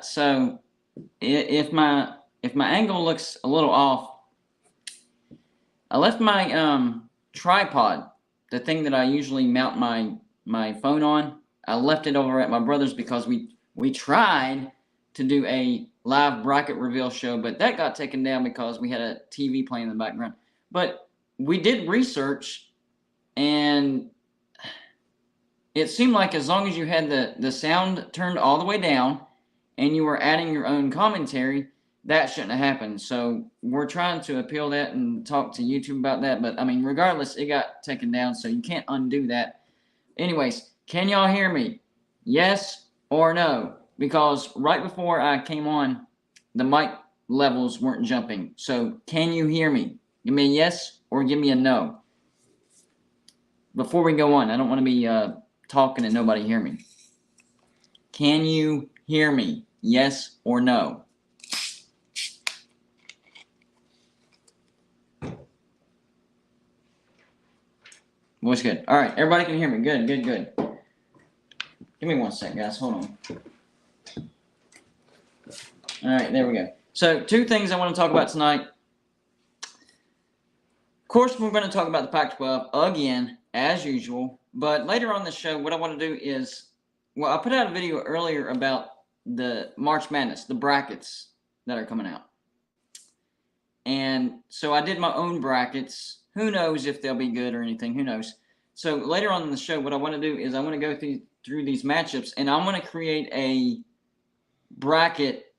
So if my angle looks a little off, I left my tripod, the thing that I usually mount my phone on. I left it over at my brother's because we tried to do a live bracket reveal show, but that got taken down because we had a TV playing in the background. But we did research, and it seemed like as long as you had the sound turned all the way down and you were adding your own commentary, that shouldn't have happened. So we're trying to appeal that and talk to YouTube about that. But, I mean, regardless, it got taken down, so you can't undo that. Anyways, can y'all hear me? Yes or no? Because right before I came on, the mic levels weren't jumping. So can you hear me? Give me a yes or give me a no. Before we go on, I don't want to be talking and nobody hear me. Can you hear me? Yes or no? Voice good. All right, everybody can hear me. Good, good, good. Give me 1 second, guys. Hold on. All right, there we go. So 2 things I want to talk about tonight. Of course, we're going to talk about the Pac-12 again, as usual. But later on the show, what I want to do is, well, I put out a video earlier about the March Madness, the brackets that are coming out. And so I did my own brackets. Who knows if they'll be good or anything? Who knows? So later on in the show, what I want to do is I want to go through these matchups, and I'm going to create a bracket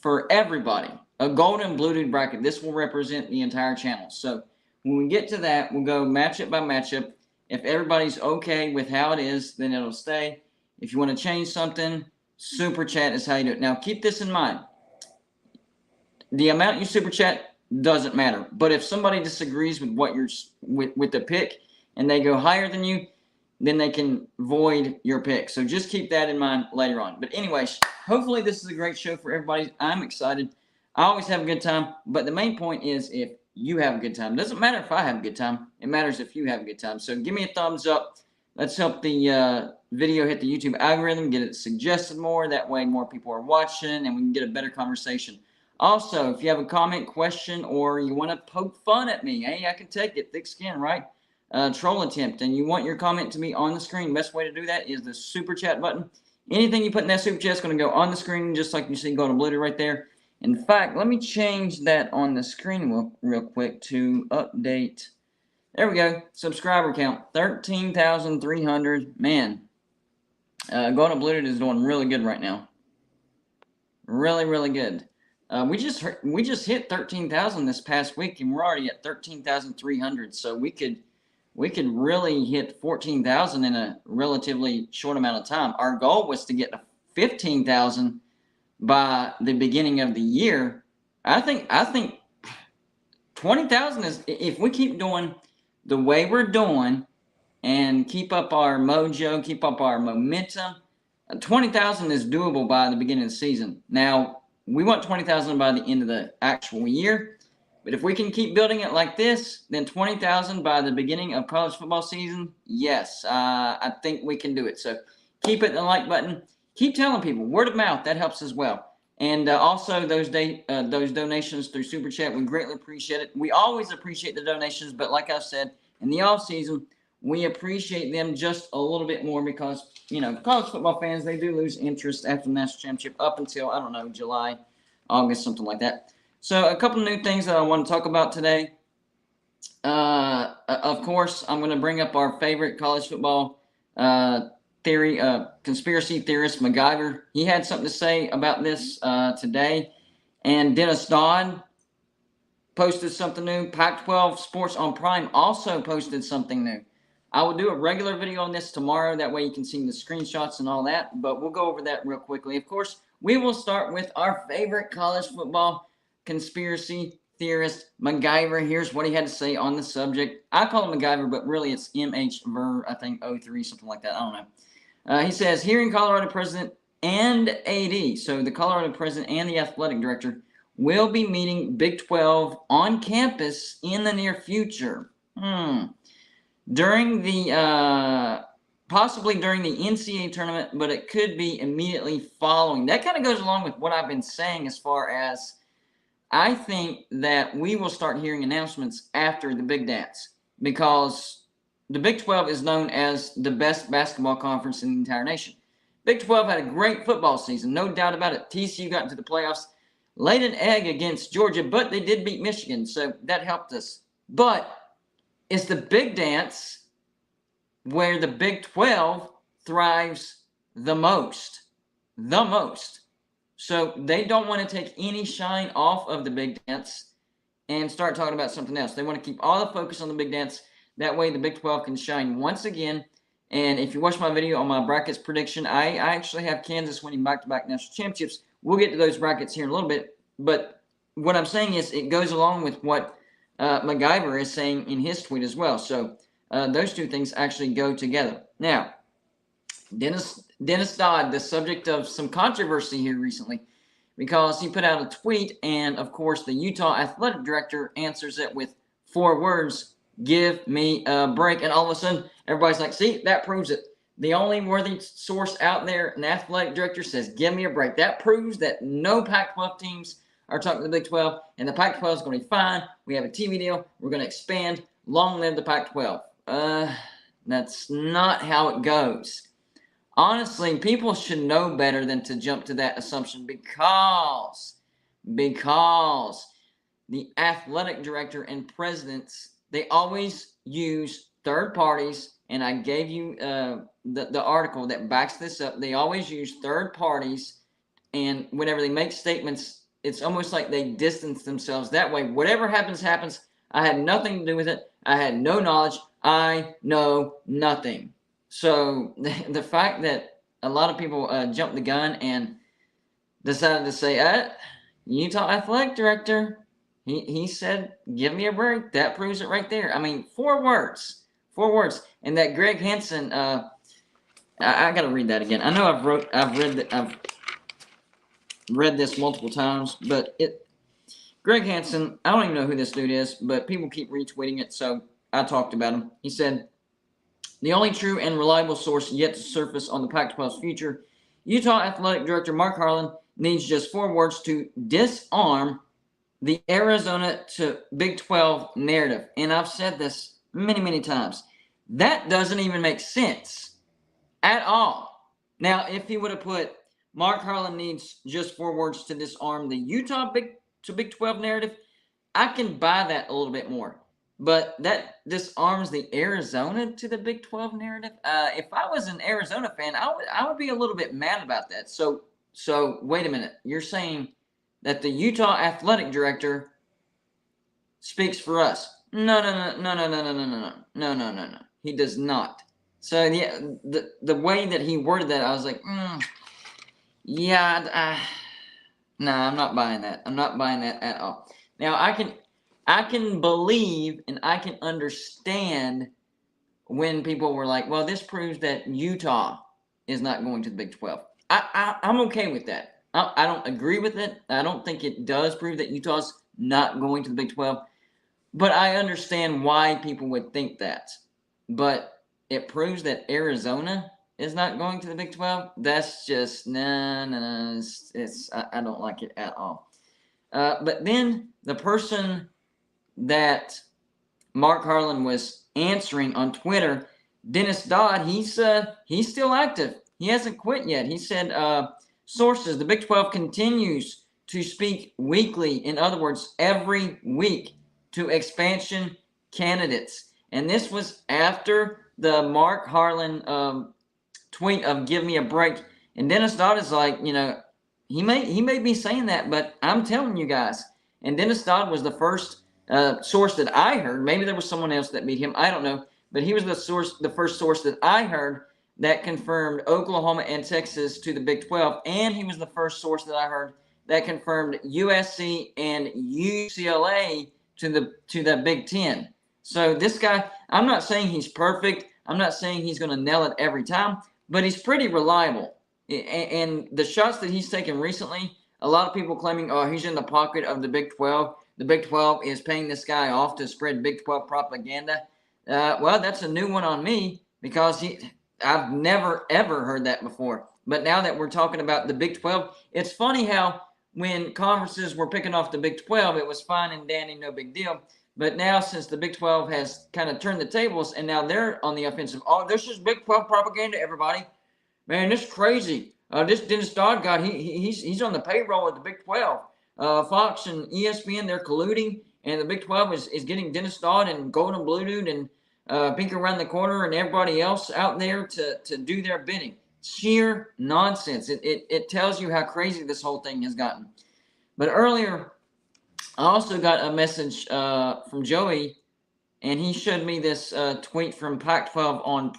for everybody, a golden blued bracket. This will represent the entire channel. So when we get to that, we'll go matchup by matchup. If everybody's okay with how it is, then it'll stay. If you want to change something, super chat is how you do it. Now, keep this in mind. The amount you super chat doesn't matter. But if somebody disagrees with what you're with the pick and they go higher than you, then they can void your pick. So just keep that in mind later on. But anyways, hopefully this is a great show for everybody. I'm excited. I always have a good time. But the main point is if you have a good time. It doesn't matter if I have a good time. It matters if you have a good time. So give me a thumbs up. Let's help the video hit the YouTube algorithm, get it suggested more. That way more people are watching and we can get a better conversation. Also, if you have a comment, question, or you want to poke fun at me, hey, I can take it. Thick skin, right? Troll attempt, and you want your comment to be on the screen. Best way to do that is the super chat button. Anything you put in that super chat is going to go on the screen, just like you see golden blue right there. In fact, let me change that on the screen real quick to update. There we go. Subscriber count, 13,300. Man, golden blue is doing really good right now. Really, really good. We just hit 13,000 this past week, and we're already at 13,300. So we could really hit 14,000 in a relatively short amount of time. Our goal was to get to 15,000 by the beginning of the year. I think 20,000 is, if we keep doing the way we're doing and keep up our mojo, keep up our momentum, 20,000 is doable by the beginning of the season. Now, we want 20,000 by the end of the actual year. But if we can keep building it like this, then 20,000 by the beginning of college football season, yes, I think we can do it. So keep hitting the like button. Keep telling people. Word of mouth, that helps as well. And also those donations through Super Chat, we greatly appreciate it. We always appreciate the donations, but like I said, in the off season, we appreciate them just a little bit more because, you know, college football fans, they do lose interest after the national championship up until, I don't know, July, August, something like that. So a couple of new things that I want to talk about today. Of course, I'm going to bring up our favorite college football conspiracy theorist, MacGyver. He had something to say about this today. And Dennis Dodd posted something new. Pac-12 Sports on Prime also posted something new. I will do a regular video on this tomorrow. That way you can see the screenshots and all that. But we'll go over that real quickly. Of course, we will start with our favorite college football conspiracy theorist, MacGyver. Here's what he had to say on the subject. I call him MacGyver, but really it's MH I think 03, something like that. I don't know. He says, hearing Colorado president and AD, so the Colorado president and the athletic director, will be meeting Big 12 on campus in the near future. During the possibly during the NCAA tournament, but it could be immediately following. That kind of goes along with what I've been saying as far as I think that we will start hearing announcements after the Big Dance, because the Big 12 is known as the best basketball conference in the entire nation. Big 12 had a great football season, no doubt about it. TCU got into the playoffs, laid an egg against Georgia, but they did beat Michigan, so that helped us. But it's the Big Dance where the Big 12 thrives the most. The most. So they don't want to take any shine off of the Big Dance and start talking about something else. They want to keep all the focus on the Big Dance. That way the Big 12 can shine once again. And if you watch my video on my brackets prediction, I actually have Kansas winning back-to-back national championships. We'll get to those brackets here in a little bit. But what I'm saying is it goes along with what MacGyver is saying in his tweet as well. So those two things actually go together. Now, Dennis Dodd, the subject of some controversy here recently, because he put out a tweet, and of course the Utah athletic director answers it with 4 words: "Give me a break." And all of a sudden, everybody's like, see, that proves it. The only worthy source out there, an athletic director, says, "Give me a break." That proves that no Pac-12 teams are talking to the Big 12, and the Pac-12 is going to be fine. We have a TV deal. We're going to expand. Long live the Pac-12. That's not how it goes. Honestly, people should know better than to jump to that assumption, because the athletic director and presidents, they always use third parties, and I gave you the article that backs this up. They always use third parties, and whenever they make statements, it's almost like they distance themselves. That way, whatever happens, happens. I had nothing to do with it. I had no knowledge. I know nothing. So the fact that a lot of people jumped the gun and decided to say, Utah athletic director, he said, "Give me a break." That proves it right there. I mean, 4 words. 4 words. And that Greg Hansen, I got to read that again. I know I've read this multiple times, but Greg Hansen, I don't even know who this dude is, but people keep retweeting it, so I talked about him. He said, "The only true and reliable source yet to surface on the Pac-12's future, Utah athletic director Mark Harlan needs just 4 words to disarm the Arizona to Big 12 narrative." And I've said this many, many times. That doesn't even make sense at all. Now, if he would have put Mark Harlan needs just 4 words to disarm the Utah Big 12 narrative, I can buy that a little bit more. But that disarms the Arizona to the Big 12 narrative. If I was an Arizona fan, I would be a little bit mad about that. So wait a minute. You're saying that the Utah athletic director speaks for us? No. He does not. So yeah, the way that he worded that, I was like, yeah, no, I'm not buying that. I'm not buying that at all. Now I can believe and I can understand when people were like, well, this proves that Utah is not going to the Big 12. I'm okay with that. I don't agree with it. I don't think it does prove that Utah's not going to the Big 12. But I understand why people would think that. But it proves that Arizona is not going to the Big 12. That's just, no. I don't like it at all. But then the person that Mark Harlan was answering on Twitter, Dennis Dodd, he's still active. He hasn't quit yet. He said, sources, the Big 12 continues to speak weekly, in other words, every week, to expansion candidates. And this was after the Mark Harlan tweet of "give me a break." And Dennis Dodd is like, he may be saying that, but I'm telling you guys. And Dennis Dodd was the first source that I heard. Maybe there was someone else that beat him. I don't know. But he was the first source that I heard that confirmed Oklahoma and Texas to the Big 12. And he was the first source that I heard that confirmed USC and UCLA to the Big Ten. So this guy, I'm not saying he's perfect. I'm not saying he's going to nail it every time, but he's pretty reliable. And the shots that he's taken recently, a lot of people claiming, oh, he's in the pocket of the Big 12. The Big 12 is paying this guy off to spread Big 12 propaganda. Well, that's a new one on me, because I've never, ever heard that before. But now that we're talking about the Big 12, it's funny how when conferences were picking off the Big 12, it was fine and dandy, no big deal. But now, since the Big 12 has kind of turned the tables and now they're on the offensive, oh, this is Big 12 propaganda, everybody. Man, this is crazy. This Dennis Dodd guy, he's on the payroll of the Big 12. Fox and ESPN, they're colluding, and the Big 12 is getting Dennis Dodd and Golden Blue Dude and Pink Around the Corner and everybody else out there to do their bidding. Sheer nonsense. It tells you how crazy this whole thing has gotten. But earlier, I also got a message from Joey, and he showed me this tweet from Pac-12 on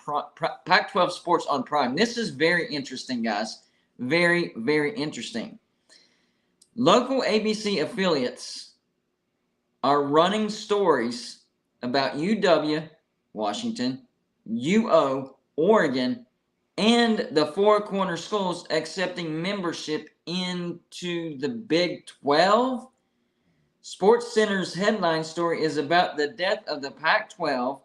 Pac-12 Sports on Prime. This is very interesting, guys. Very, very interesting. Local ABC affiliates are running stories about UW, Washington, UO, Oregon, and the Four Corner schools accepting membership into the Big 12. SportsCenter's headline story is about the death of the Pac-12.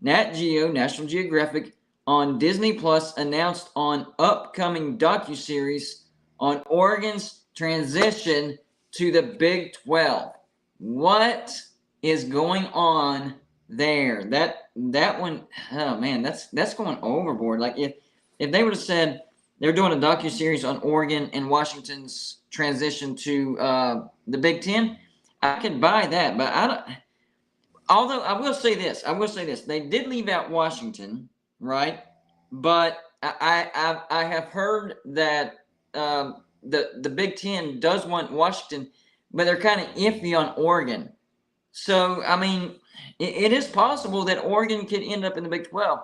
Nat Geo, National Geographic, on Disney Plus announced on upcoming docuseries on Oregon's transition to the Big 12. What is going on there? That one, oh man, that's going overboard. Like if they would have said they're doing a docuseries on Oregon and Washington's transition to the Big Ten, I could buy that. But I don't. Although I will say this, they did leave out Washington, right? But I have heard that the Big Ten does want Washington, but they're kind of iffy on Oregon. So I mean, it is possible that Oregon could end up in the Big 12.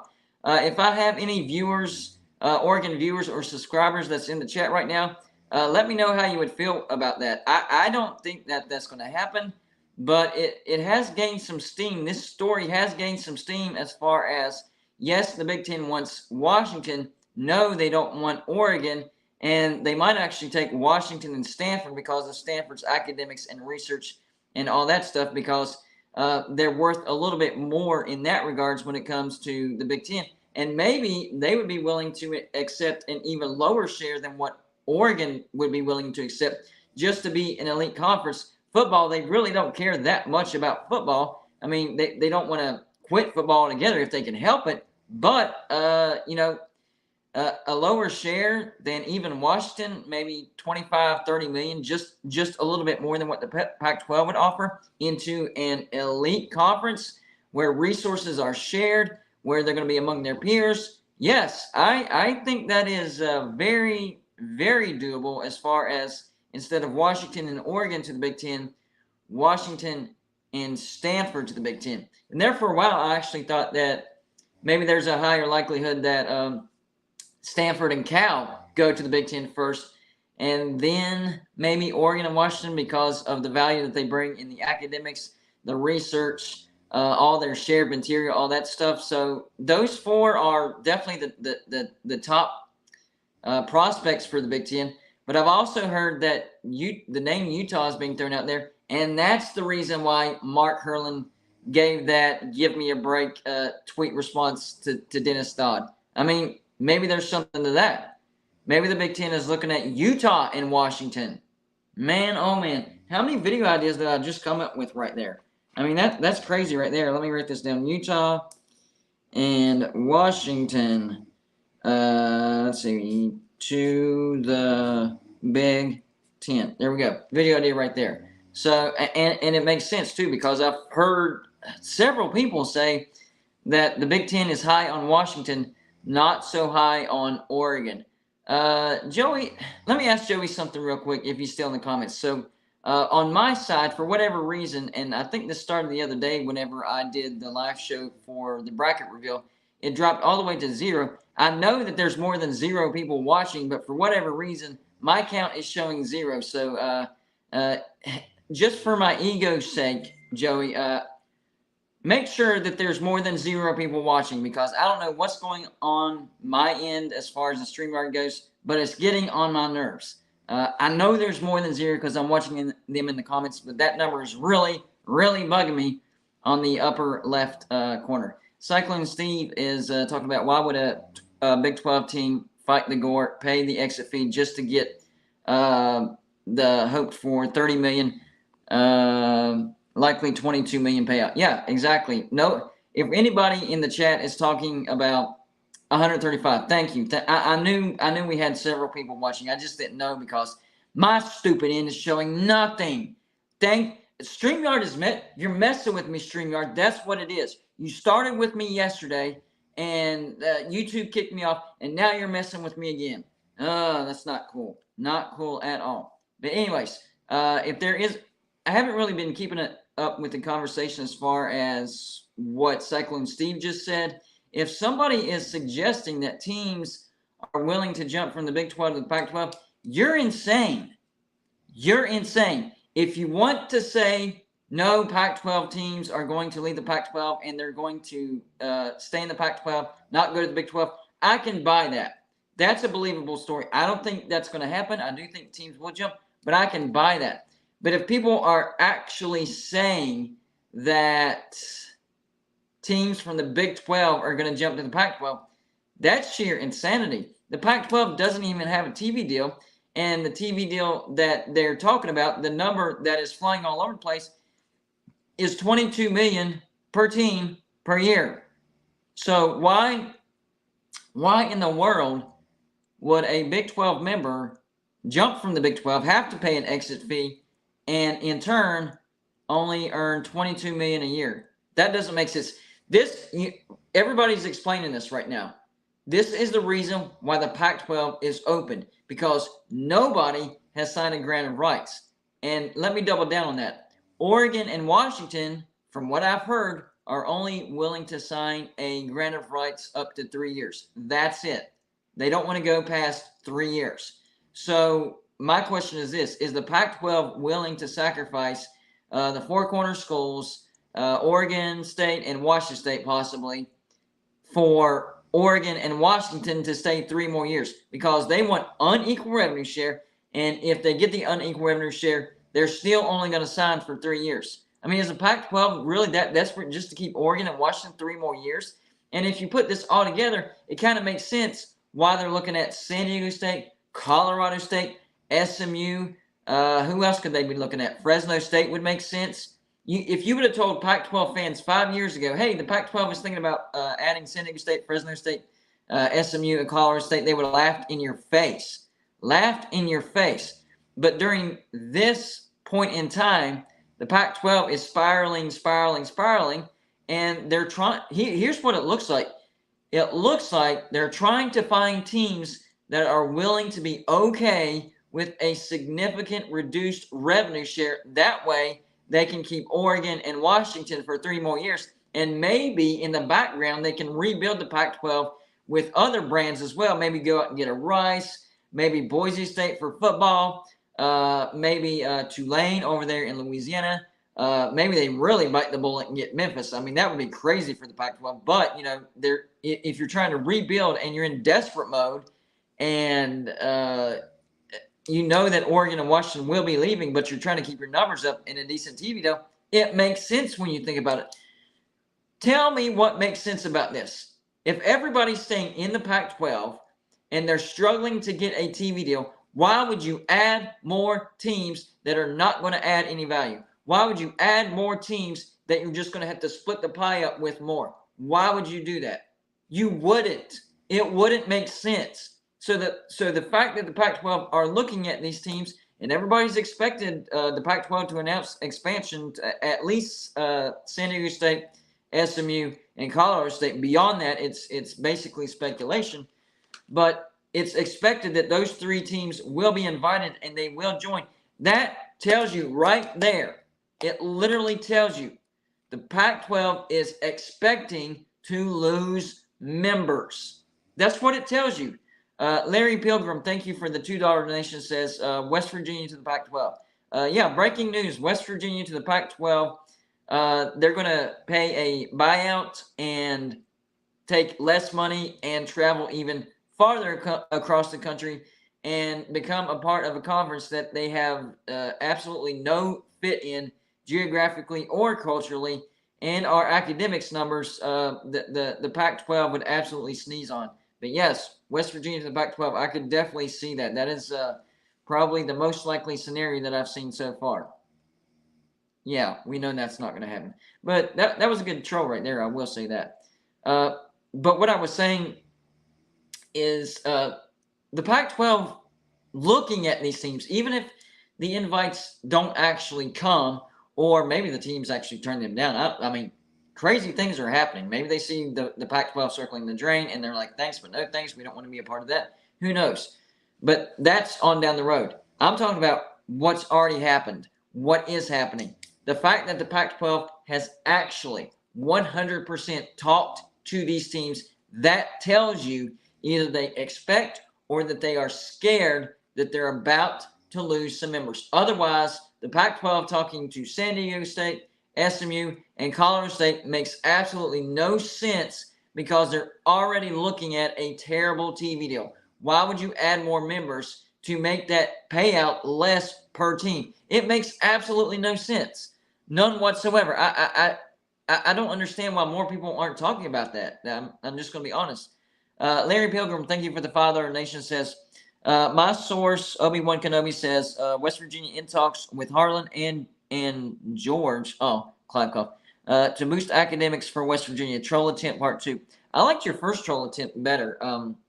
If I have any viewers, Oregon viewers or subscribers that's in the chat right now, let me know how you would feel about that. I don't think that that's going to happen, but it has gained some steam. This story has gained some steam as far as, yes, the Big Ten wants Washington. No, they don't want Oregon. And they might actually take Washington and Stanford because of Stanford's academics and research and all that stuff, because they're worth a little bit more in that regards when it comes to the Big Ten. And maybe they would be willing to accept an even lower share than what Oregon would be willing to accept just to be an elite conference. Football, they really don't care that much about football. I mean, they don't want to quit football altogether if they can help it. But, a lower share than even Washington, maybe 25, 30 million, just a little bit more than what the Pac-12 would offer, into an elite conference where resources are shared, where they're going to be among their peers. Yes, I think that is very, very doable as far as, instead of Washington and Oregon to the Big Ten, Washington and Stanford to the Big Ten. And there for a while, I actually thought that maybe there's a higher likelihood that Stanford and Cal go to the Big Ten first, and then maybe Oregon and Washington because of the value that they bring in the academics, the research, all their shared material, all that stuff. So those four are definitely the top prospects for the Big Ten. But I've also heard that the name Utah is being thrown out there, and that's the reason why Mark Herlin gave that "give me a break" tweet response to Dennis Dodd. I mean, maybe there's something to that. Maybe the Big Ten is looking at Utah and Washington. Man, oh man, how many video ideas did I just come up with right there? I mean, that's crazy right there. Let me write this down. Utah and Washington. Let's see. To the Big Ten. There we go. Video idea right there. So, and it makes sense too, because I've heard several people say that the Big Ten is high on Washington, not so high on Oregon. Joey, let me ask Joey something real quick if he's still in the comments. So, on my side, for whatever reason, and I think this started the other day whenever I did the live show for the bracket reveal, it dropped all the way to 0. I know that there's more than 0 people watching, but for whatever reason, my count is showing 0. So, just for my ego's sake, Joey, make sure that there's more than 0 people watching, because I don't know what's going on my end as far as the StreamYard goes, but it's getting on my nerves. I know there's more than 0 because I'm watching them in the comments, but that number is really, really bugging me on the upper left corner. Cyclone Steve is talking about, why would a Big 12 team fight the gore, pay the exit fee just to get the hoped for $30 million, likely $22 million payout. Yeah, exactly. No, if anybody in the chat is talking about 135, thank you. I knew we had several people watching. I just didn't know because my stupid end is showing nothing. StreamYard is you're messing with me, StreamYard. That's what it is. You started with me yesterday, and YouTube kicked me off, and now you're messing with me again. That's not cool. Not cool at all. But anyways, if there is, I haven't really been keeping it up with the conversation as far as what Cyclone Steve just said. If somebody is suggesting that teams are willing to jump from the Big 12 to the Pac-12, you're insane. You're insane. If you want to say no, Pac-12 teams are going to leave the Pac-12 and they're going to stay in the Pac-12, not go to the Big 12, I can buy that. That's a believable story. I don't think that's going to happen. I do think teams will jump, but I can buy that. But if people are actually saying that teams from the Big 12 are going to jump to the Pac-12, that's sheer insanity. The Pac-12 doesn't even have a TV deal. And the TV deal that they're talking about, the number that is flying all over the place, is $22 million per team per year. So why in the world would a Big 12 member jump from the Big 12, have to pay an exit fee, and in turn only earn $22 million a year? That doesn't make sense. Everybody's explaining this right now. This is the reason why the Pac-12 is open, because nobody has signed a grant of rights. And let me double down on that. Oregon and Washington, from what I've heard, are only willing to sign a grant of rights up to 3 years. That's it. They don't want to go past 3 years. So my question is this: is the Pac-12 willing to sacrifice the Four Corner schools, Oregon State and Washington State possibly, for Oregon and Washington to stay 3 more years? Because they want unequal revenue share, and if they get the unequal revenue share, they're still only going to sign for 3 years. I mean, is the Pac-12 really that desperate just to keep Oregon and Washington 3 more years? And if you put this all together, it kind of makes sense why they're looking at San Diego State, Colorado State, SMU. Who else could they be looking at? Fresno State would make sense. If you would have told Pac-12 fans 5 years ago, hey, the Pac-12 is thinking about adding San Diego State, Fresno State, SMU, and Colorado State, they would have laughed in your face. Laughed in your face. But during this point in time, the Pac-12 is spiraling, and they're trying. Here's what it looks like. It looks like they're trying to find teams that are willing to be okay with a significant reduced revenue share. That way, they can keep Oregon and Washington for 3 more years. And maybe in the background, they can rebuild the Pac-12 with other brands as well. Maybe go out and get a Rice, maybe Boise State for football, maybe Tulane over there in Louisiana. Maybe they really bite the bullet and get Memphis. I mean, that would be crazy for the Pac-12. But, if you're trying to rebuild and you're in desperate mode, and you know that Oregon and Washington will be leaving, but you're trying to keep your numbers up in a decent TV deal, it makes sense when you think about it. Tell me what makes sense about this. If everybody's staying in the Pac-12 and they're struggling to get a TV deal, why would you add more teams that are not going to add any value? Why would you add more teams that you're just going to have to split the pie up with more? Why would you do that? You wouldn't. It wouldn't make sense. So the fact that the Pac-12 are looking at these teams, and everybody's expected the Pac-12 to announce expansion to at least San Diego State, SMU, and Colorado State. Beyond that, it's basically speculation. But it's expected that those 3 teams will be invited and they will join. That tells you right there. It literally tells you the Pac-12 is expecting to lose members. That's what it tells you. Larry Pilgrim, thank you for the $2 donation, says West Virginia to the Pac-12. Yeah, breaking news. West Virginia to the Pac-12. They're going to pay a buyout and take less money and travel even farther across the country and become a part of a conference that they have absolutely no fit in geographically or culturally, and our academics numbers the Pac-12 would absolutely sneeze on. But yes, West Virginia to the Pac-12, I could definitely see that. That is probably the most likely scenario that I've seen so far. Yeah, we know that's not going to happen. But that was a good troll right there. I will say that. But what I was saying is the Pac-12 looking at these teams, even if the invites don't actually come, or maybe the teams actually turn them down. I mean, crazy things are happening. Maybe they see the Pac-12 circling the drain, and they're like, thanks, but no thanks. We don't want to be a part of that. Who knows? But that's on down the road. I'm talking about what's already happened, what is happening. The fact that the Pac-12 has actually 100% talked to these teams, that tells you either they expect or that they are scared that they're about to lose some members. Otherwise, the Pac-12 talking to San Diego State, SMU, and Colorado State makes absolutely no sense because they're already looking at a terrible TV deal. Why would you add more members to make that payout less per team? It makes absolutely no sense. None whatsoever. I don't understand why more people aren't talking about that. I'm just going to be honest. Larry Pilgrim, thank you for the Father Nation, says, my source, Obi-Wan Kenobi, says, West Virginia in talks with Harlan and George, Clive Cough, to boost academics for West Virginia. Troll attempt part 2. I liked your first troll attempt better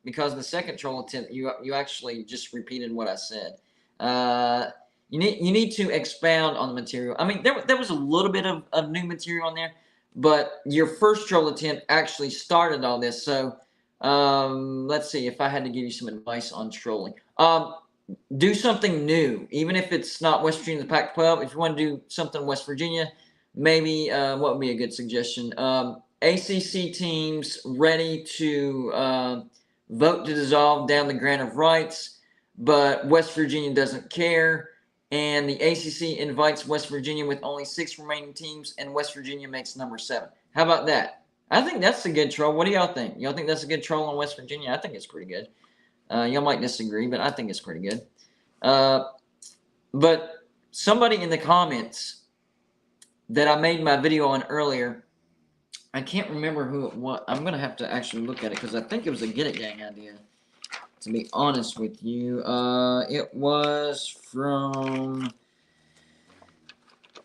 because the second troll attempt, you actually just repeated what I said. You need to expound on the material. I mean, there was a little bit of new material on there, but your first troll attempt actually started all this. So let's see if I had to give you some advice on trolling. Do something new, even if it's not West Virginia, the Pac-12. If you want to do something West Virginia, maybe what would be a good suggestion? ACC teams ready to vote to dissolve down the grant of rights, but West Virginia doesn't care. And the ACC invites West Virginia with only 6 remaining teams, and West Virginia makes number 7. How about that? I think that's a good troll. What do y'all think? Y'all think that's a good troll on West Virginia? I think it's pretty good. Y'all might disagree, but I think it's pretty good. But somebody in the comments that I made my video on earlier, I can't remember who it was. I'm going to have to actually look at it because I think it was a Get It Gang idea, to be honest with you. It was from,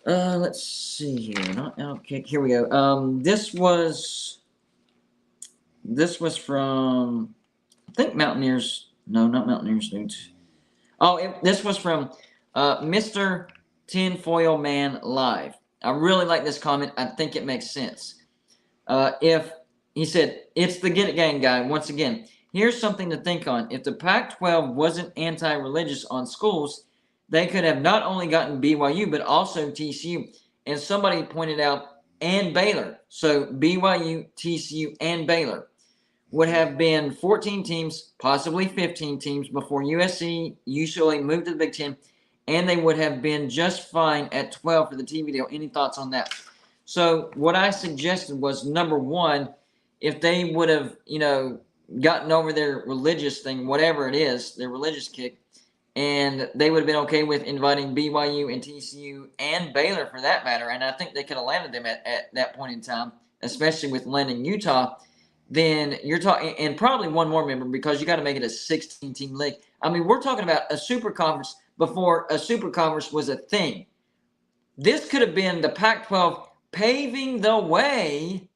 let's see here. Not Outkick. Here we go. This was from, I think Mountaineers. No, not Mountaineers dudes. This was from Mr. Tinfoil Man Live. I really like this comment. I think it makes sense. If he said, it's the Get It Gang guy. Once again, here's something to think on. If the Pac-12 wasn't anti-religious on schools, they could have not only gotten BYU, but also TCU. And somebody pointed out, and Baylor. So BYU, TCU, and Baylor would have been 14 teams, possibly 15 teams before USC, UCLA moved to the Big Ten, and they would have been just fine at 12 for the TV deal. Any thoughts on that? So what I suggested was, number one, if they would have, gotten over their religious thing, whatever it is, their religious kick, and they would have been okay with inviting BYU and TCU and Baylor for that matter, and I think they could have landed them at that point in time, especially with landing Utah, then you're talking, and probably one more member because you got to make it a 16-team league. I mean, we're talking about a super conference before a super conference was a thing. This could have been the Pac-12 paving the way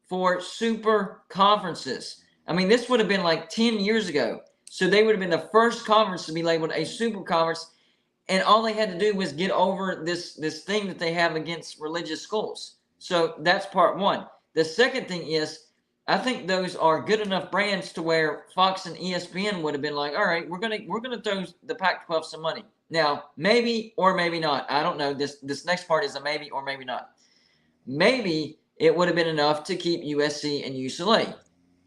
for super conferences. I mean, this would have been like 10 years ago. So they would have been the first conference to be labeled a super conference, and all they had to do was get over this thing that they have against religious schools. So that's part one. The second thing is, I think those are good enough brands to where Fox and ESPN would have been like, all right, we're gonna throw the Pac-12 some money. Now, maybe or maybe not. I don't know. This next part is a maybe or maybe not. Maybe it would have been enough to keep USC and UCLA.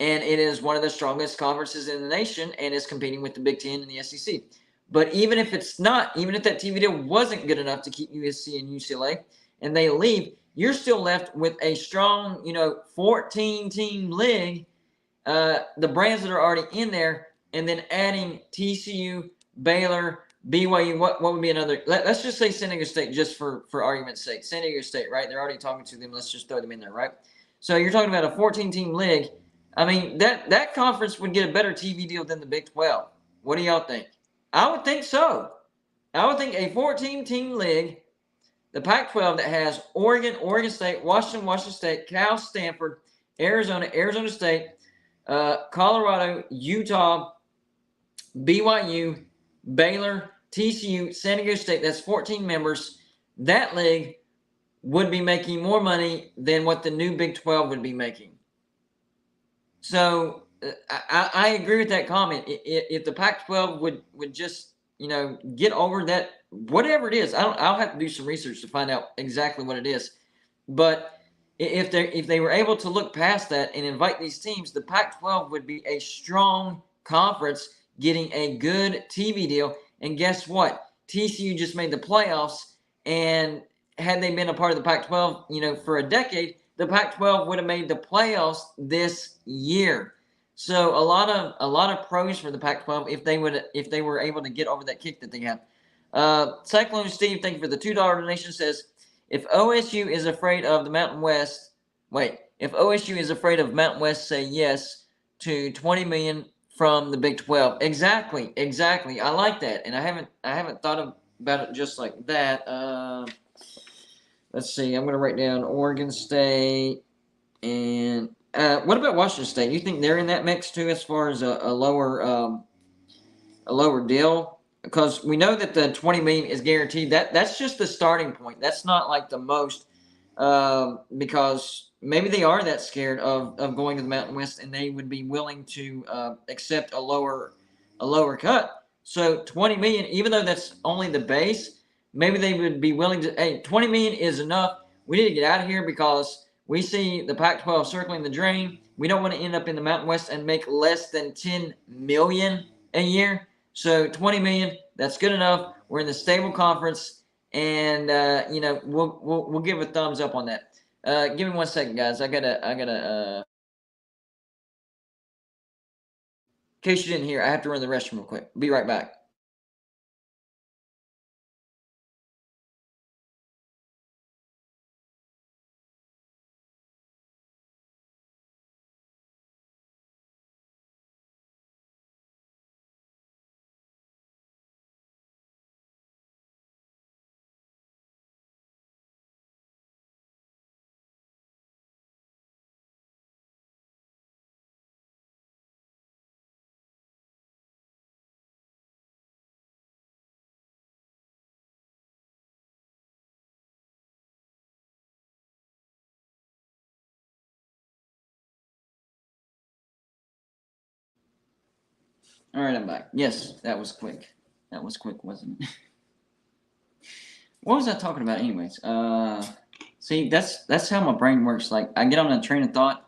And it is one of the strongest conferences in the nation and is competing with the Big Ten and the SEC. But even if it's not, even if that TV deal wasn't good enough to keep USC and UCLA and they leave, you're still left with a strong, 14-team league, the brands that are already in there, and then adding TCU, Baylor, BYU. What would be another? Let's just say San Diego State, just for argument's sake. San Diego State, right? They're already talking to them. Let's just throw them in there, right? So you're talking about a 14-team league. I mean, that conference would get a better TV deal than the Big 12. What do y'all think? I would think so. I would think a 14-team league, the Pac-12 that has Oregon, Oregon State, Washington, Washington State, Cal, Stanford, Arizona, Arizona State, Colorado, Utah, BYU, Baylor, TCU, San Diego State. That's 14 members. That league would be making more money than what the new Big 12 would be making. So I agree with that comment. If the Pac-12 would just get over that, whatever it is, I'll have to do some research to find out exactly what it is. But if they were able to look past that and invite these teams, the Pac-12 would be a strong conference getting a good TV deal. And guess what? TCU just made the playoffs, and had they been a part of the Pac-12, for a decade, the Pac-12 would have made the playoffs this year. So a lot of pros for the Pac-12 if they were able to get over that kick that they have. Cyclone Steve, thank you for the $2 donation. Says, if OSU is afraid of the Mountain West, if OSU is afraid of Mountain West, say yes to $20 million from the Big 12. Exactly. I like that, and I haven't thought about it just like that. Let's see. I'm going to write down Oregon State, and what about Washington State? You think they're in that mix too, as far as a lower deal? Because we know that the $20 million is guaranteed. That's just the starting point. That's not like the most, because maybe they are that scared of going to the Mountain West, and they would be willing to accept a lower cut. So $20 million, even though that's only the base, maybe they would be willing to. Hey, $20 million is enough. We need to get out of here because we see the Pac-12 circling the drain. We don't want to end up in the Mountain West and make less than $10 million a year. So $20 million, that's good enough. We're in the stable conference, and we'll give a thumbs up on that. Give me 1 second, guys. I gotta. In case you didn't hear, I have to run to the restroom real quick. Be right back. All right, I'm back. Yes, that was quick. That was quick, wasn't it? What was I talking about, anyways? See, that's how my brain works. Like, I get on a train of thought,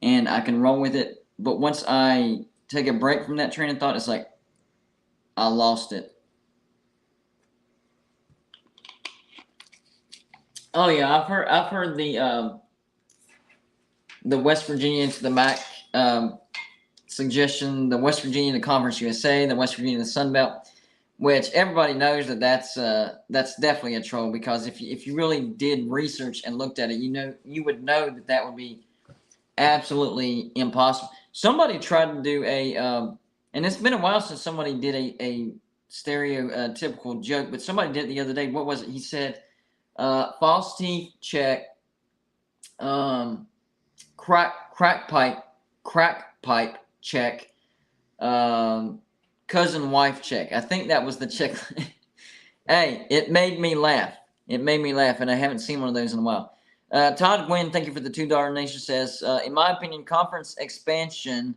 and I can roll with it. But once I take a break from that train of thought, it's like I lost it. Oh yeah, I've heard the West Virginia to the MAC suggestion, the West Virginia to Conference USA, the West Virginia to the Sun Belt, which everybody knows that's definitely a troll, because if you really did research and looked at it, you would know that would be absolutely impossible. Somebody tried to do and it's been a while since somebody did a stereotypical joke, but somebody did it the other day. What was it? He said, false teeth check, crack pipe check, cousin wife check. I think that was the check. Hey, it made me laugh. And I haven't seen one of those in a while. Todd Gwynn, thank you for the $2 donation. Says, in my opinion, conference expansion,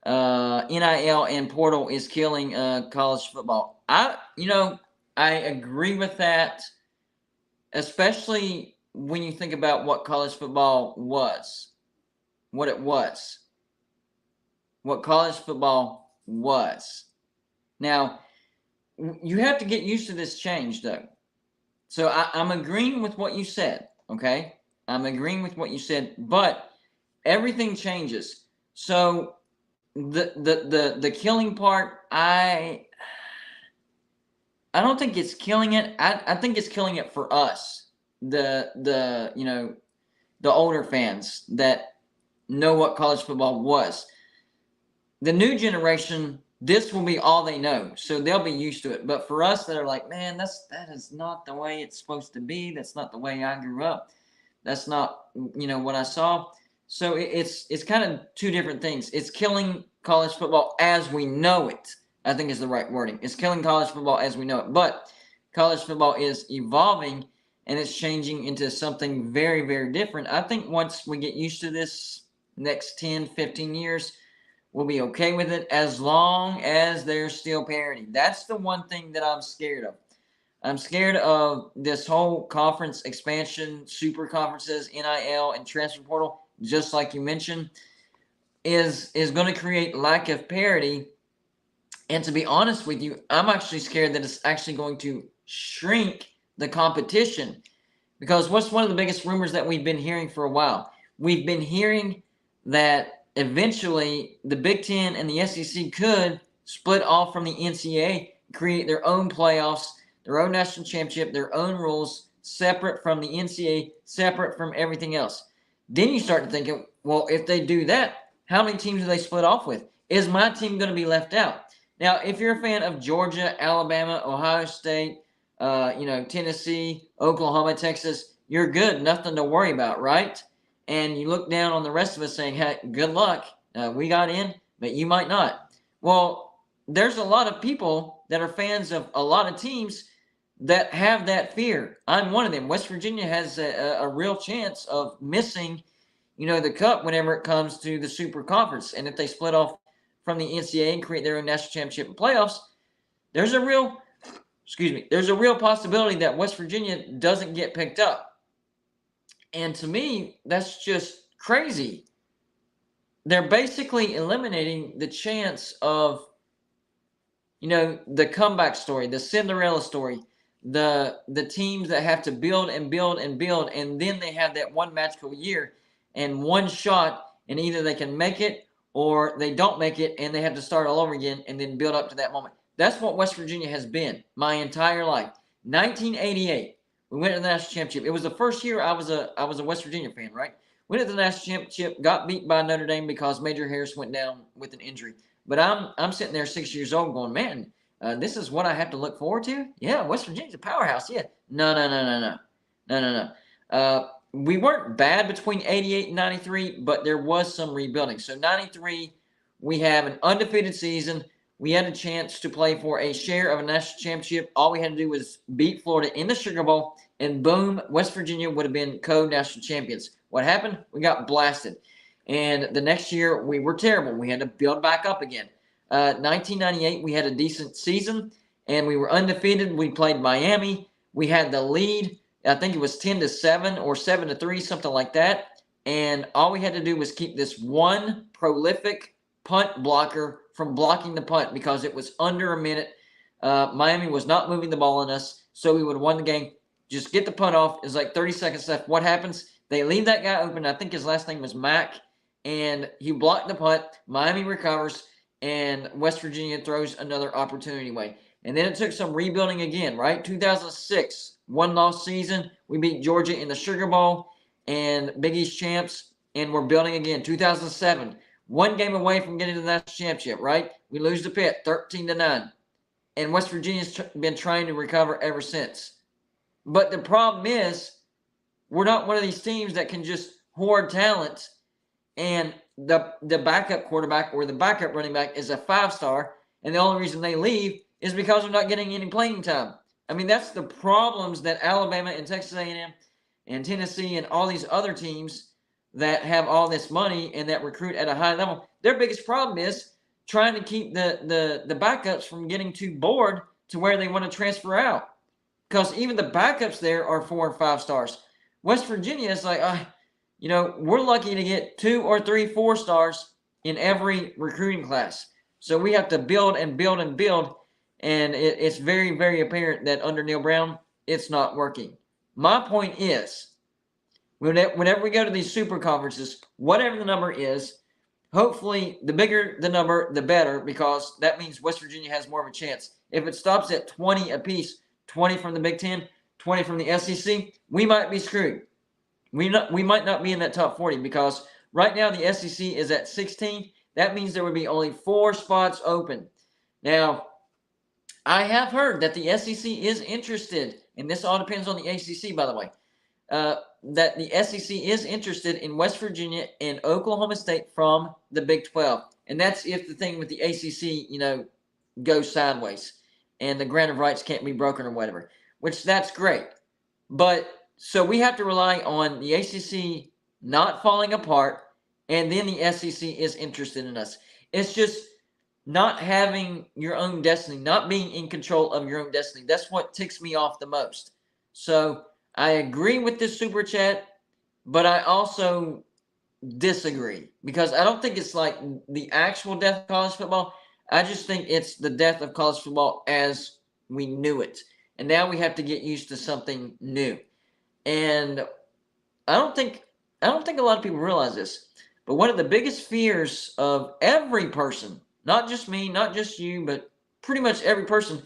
NIL and portal is killing college football. I agree with that, especially when you think about what college football was, what college football was. Now, you have to get used to this change, though. So I'm agreeing with what you said, okay? I'm agreeing with what you said, but everything changes. So the killing part, I don't think it's killing it. I think it's killing it for us. The the older fans that know what college football was. The new generation, this will be all they know, so they'll be used to it. But for us that are like, man, that is not the way it's supposed to be. That's not the way I grew up. That's not, what I saw. So it's kind of two different things. It's killing college football as we know it, I think is the right wording. It's killing college football as we know it. But college football is evolving, and it's changing into something very, very different. I think once we get used to this next 10, 15 years, we'll be okay with it as long as there's still parity. That's the one thing that I'm scared of. I'm scared of this whole conference expansion, super conferences, NIL, and transfer portal, just like you mentioned, is going to create lack of parity. And to be honest with you, I'm actually scared that it's actually going to shrink the competition. Because what's one of the biggest rumors that we've been hearing for a while? We've been hearing that eventually the Big Ten and the SEC could split off from the NCAA, create their own playoffs, their own national championship, their own rules, separate from the NCAA, separate from everything else. Then you start thinking, well, if they do that, how many teams do they split off with? Is my team going to be left out? Now, if you're a fan of Georgia, Alabama, Ohio State, Tennessee, Oklahoma, Texas, you're good. Nothing to worry about, right? And you look down on the rest of us saying, hey, good luck. We got in, but you might not. Well, there's a lot of people that are fans of a lot of teams that have that fear. I'm one of them. West Virginia has a real chance of missing, the cup whenever it comes to the Super Conference. And if they split off from the NCAA and create their own national championship and playoffs, there's a real possibility that West Virginia doesn't get picked up. And to me, that's just crazy. They're basically eliminating the chance of, the comeback story, the Cinderella story, the teams that have to build and build and build, and then they have that one magical year and one shot, and either they can make it or they don't make it, and they have to start all over again and then build up to that moment. That's what West Virginia has been my entire life. 1988, we went to the national championship. It was the first year I was a West Virginia fan, right? Went to the national championship, got beat by Notre Dame because Major Harris went down with an injury. But I'm sitting there 6 years old going, man, this is what I have to look forward to? Yeah, West Virginia's a powerhouse. Yeah. No. We weren't bad between 88 and 93, but there was some rebuilding. So 93, we have an undefeated season. We had a chance to play for a share of a national championship. All we had to do was beat Florida in the Sugar Bowl, and boom, West Virginia would have been co-national champions. What happened? We got blasted. And the next year, we were terrible. We had to build back up again. 1998, we had a decent season, and we were undefeated. We played Miami. We had the lead. I think it was 10-7 or 7-3, something like that. And all we had to do was keep this one prolific punt blocker from blocking the punt because it was under a minute. Miami was not moving the ball on us, so we would have won the game. Just get the punt off. It's like 30 seconds left. What happens? They leave that guy open. I think his last name was Mack, and he blocked the punt. Miami recovers, and West Virginia throws another opportunity away. And then it took some rebuilding again, right? 2006, one-loss season. We beat Georgia in the Sugar Bowl and Big East champs, and we're building again. 2007, one game away from getting to the national championship, right? We lose to Pitt, 13-9. And West Virginia's been trying to recover ever since. But the problem is, we're not one of these teams that can just hoard talent, and the backup quarterback or the backup running back is a 5-star, and the only reason they leave is because they're not getting any playing time. I mean, that's the problems that Alabama and Texas A&M and Tennessee and all these other teams that have all this money and that recruit at a high level, their biggest problem is trying to keep the backups from getting too bored to where they want to transfer out. Because even the backups there are 4 and 5 stars. West Virginia is like, we're lucky to get 2 or 3 4-stars in every recruiting class. So we have to build and build and build. And it's very, very apparent that under Neil Brown, it's not working. My point is, whenever we go to these super conferences, whatever the number is, hopefully the bigger the number, the better, because that means West Virginia has more of a chance. If it stops at 20 apiece, 20 from the Big Ten, 20 from the SEC, we might be screwed. We might not be in that top 40 because right now the SEC is at 16. That means there would be only 4 spots open. Now, I have heard that the SEC is interested, and this all depends on the ACC, by the way, that the SEC is interested in West Virginia and Oklahoma State from the Big 12. And that's if the thing with the ACC, goes sideways and the grant of rights can't be broken or whatever, which that's great. But so we have to rely on the ACC not falling apart, and then the SEC is interested in us. It's just not having your own destiny, not being in control of your own destiny. That's what ticks me off the most. So I agree with this super chat, but I also disagree because I don't think it's like the actual death of college football. I just think it's the death of college football as we knew it. And now we have to get used to something new. And I don't think a lot of people realize this, but one of the biggest fears of every person, not just me, not just you, but pretty much every person,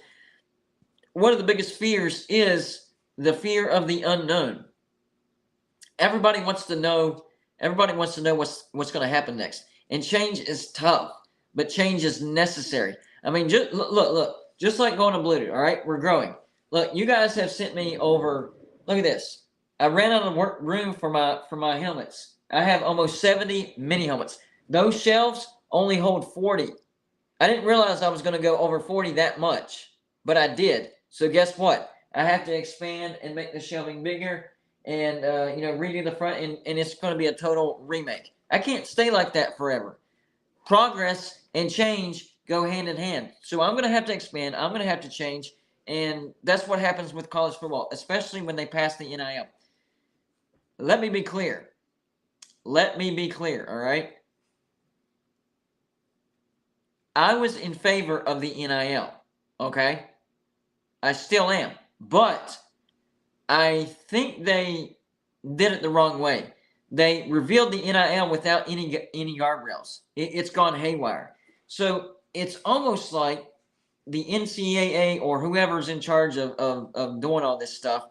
one of the biggest fears is the fear of the unknown. Everybody wants to know what's going to happen next. And change is tough, but change is necessary. I mean, just look, just like going to Bluetooth, all right? We're growing. Look, you guys have sent me over, look at this. I ran out of room for my helmets. I have almost 70 mini helmets. Those shelves only hold 40. I didn't realize I was going to go over 40 that much, but I did. So guess what? I have to expand and make the shelving bigger and, redo the front, and it's going to be a total remake. I can't stay like that forever. Progress and change go hand in hand. So I'm going to have to expand. I'm going to have to change, and that's what happens with college football, especially when they pass the NIL. Let me be clear. All right? I was in favor of the NIL, okay? I still am. But I think they did it the wrong way. They revealed the NIL without any guardrails. It's gone haywire. So it's almost like the NCAA or whoever's in charge of doing all this stuff,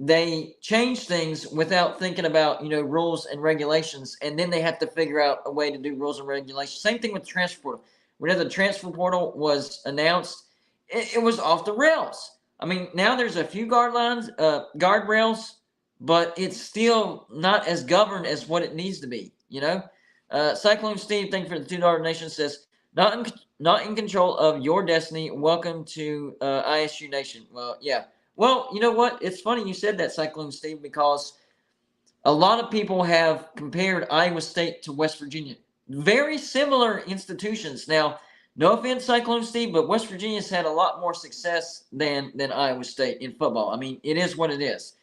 they change things without thinking about, rules and regulations, and then they have to figure out a way to do rules and regulations. Same thing with the transfer portal. Whenever the transfer portal was announced, it was off the rails. I mean, now there's a few guardrails, but it's still not as governed as what it needs to be, Cyclone Steve, thank you for the $2 donation, says, not in control of your destiny. Welcome to ISU Nation. Well, yeah. Well, you know what? It's funny you said that, Cyclone Steve, because a lot of people have compared Iowa State to West Virginia. Very similar institutions. Now, no offense, Cyclone Steve, but West Virginia's had a lot more success than Iowa State in football. I mean, it is what it is.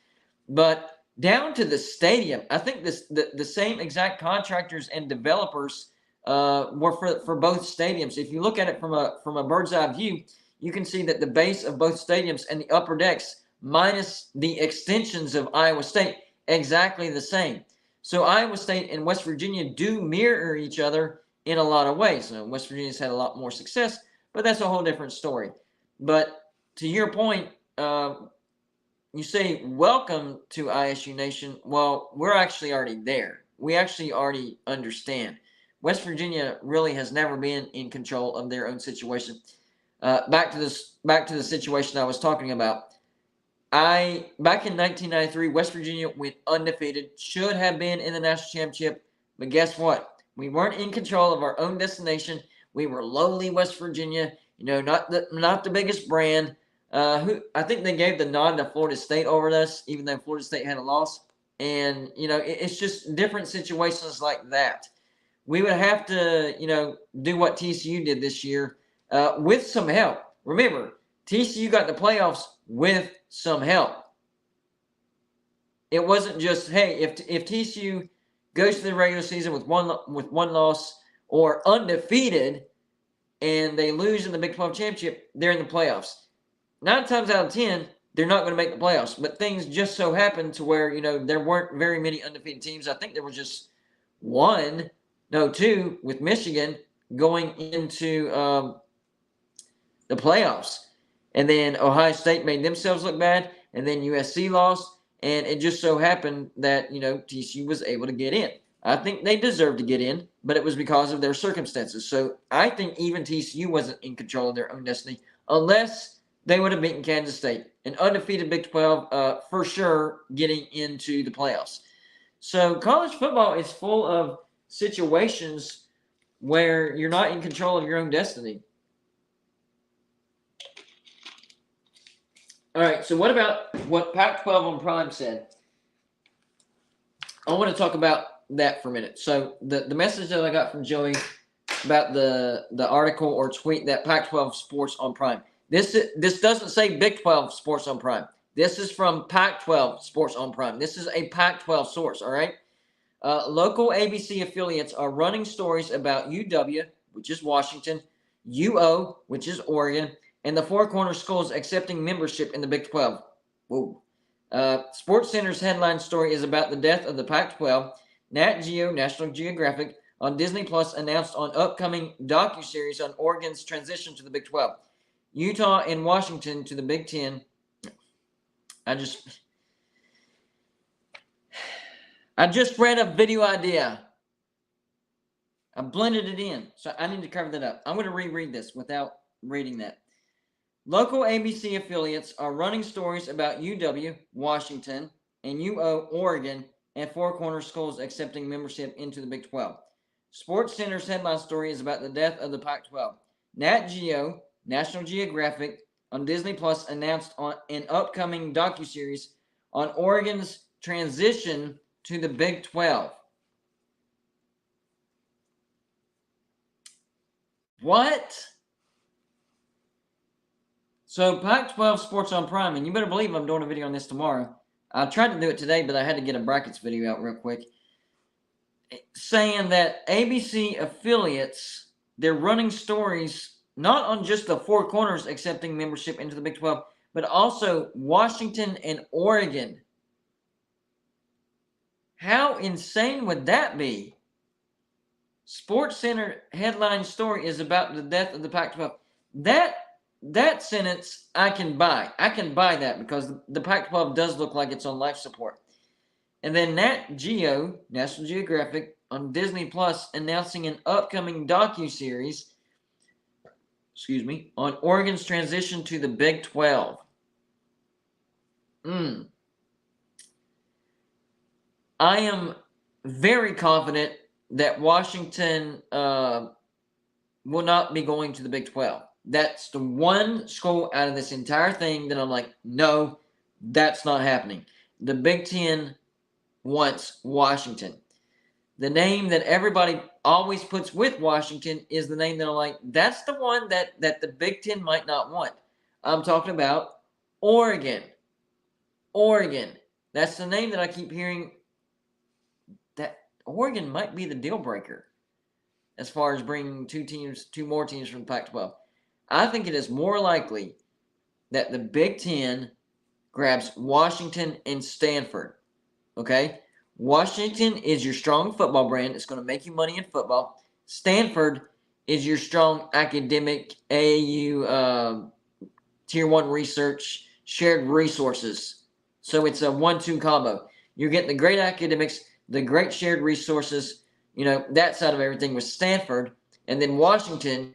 But down to the stadium, I think the same exact contractors and developers were for both stadiums. If you look at it from a bird's eye view, you can see that the base of both stadiums and the upper decks minus the extensions of Iowa State exactly the same. So Iowa State and West Virginia do mirror each other in a lot of ways. Now, West Virginia's had a lot more success, but that's a whole different story. But to your point, you say, welcome to ISU Nation. Well, we're actually already there. We actually already understand. West Virginia really has never been in control of their own situation. Back to the situation I was talking about. Back in 1993, West Virginia went undefeated, should have been in the national championship, but guess what? We weren't in control of our own destination. We were lowly West Virginia, not the biggest brand. I think they gave the nod to Florida State over us, even though Florida State had a loss. And it's just different situations like that. We would have to, do what TCU did this year with some help. Remember, TCU got the playoffs with some help. It wasn't just, hey, if TCU goes to the regular season with one loss or undefeated and they lose in the Big 12 championship, they're in the playoffs. 9 times out of 10, they're not going to make the playoffs. But things just so happened to where, there weren't very many undefeated teams. I think there was just 2 with Michigan going into the playoffs. And then Ohio State made themselves look bad. And then USC lost. And it just so happened that, TCU was able to get in. I think they deserved to get in, but it was because of their circumstances. So I think even TCU wasn't in control of their own destiny unless they would have beaten Kansas State. An undefeated Big 12, for sure, getting into the playoffs. So college football is full of situations where you're not in control of your own destiny. All right, so what about what Pac-12 on Prime said? I want to talk about that for a minute. So the message that I got from Joey about the article or tweet that Pac-12 Sports on Prime. This doesn't say Big 12 Sports on Prime. This is from Pac-12 Sports on Prime. This is a Pac-12 source, all right? Local ABC affiliates are running stories about UW, which is Washington, UO, which is Oregon, and the Four Corners schools accepting membership in the Big 12. Whoa. SportsCenter's headline story is about the death of the Pac-12. Nat Geo, National Geographic, on Disney Plus announced on upcoming docuseries on Oregon's transition to the Big 12. Utah and Washington to the Big Ten. I just read a video idea. I blended it in, so I need to cover that up. I'm going to reread this without reading that. Local ABC affiliates are running stories about UW, Washington, and UO, Oregon, and Four Corners schools accepting membership into the Big 12. SportsCenter's headline story is about the death of the Pac-12. Nat Geo, National Geographic, on Disney Plus announced on an upcoming docuseries on Oregon's transition to the Big 12. What? So Pac-12 Sports on Prime, and you better believe I'm doing a video on this tomorrow. I tried to do it today, but I had to get a brackets video out real quick. Saying that ABC affiliates, they're running stories not on just the Four Corners accepting membership into the Big 12, but also Washington and Oregon. How insane would that be? SportsCenter headline story is about the death of the Pac-12. That sentence I can buy. I can buy that because the Pac-12 does look like it's on life support. And then Nat Geo, National Geographic, on Disney Plus announcing an upcoming docuseries, on Oregon's transition to the Big 12. I am very confident that Washington will not be going to the Big 12. That's the one school out of this entire thing that I'm like, no, that's not happening. The Big Ten wants Washington. The name that everybody always puts with Washington is the name that I'm like, that's the one that the Big Ten might not want. I'm talking about Oregon. Oregon. That's the name that I keep hearing. That Oregon might be the deal breaker as far as bringing two more teams from the Pac-12. I think it is more likely that the Big Ten grabs Washington and Stanford. Okay? Washington is your strong football brand. It's going to make you money in football. Stanford is your strong academic AAU Tier 1 research, shared resources. So it's a 1-2 combo. You're getting the great academics, the great shared resources, that side of everything with Stanford. And then Washington,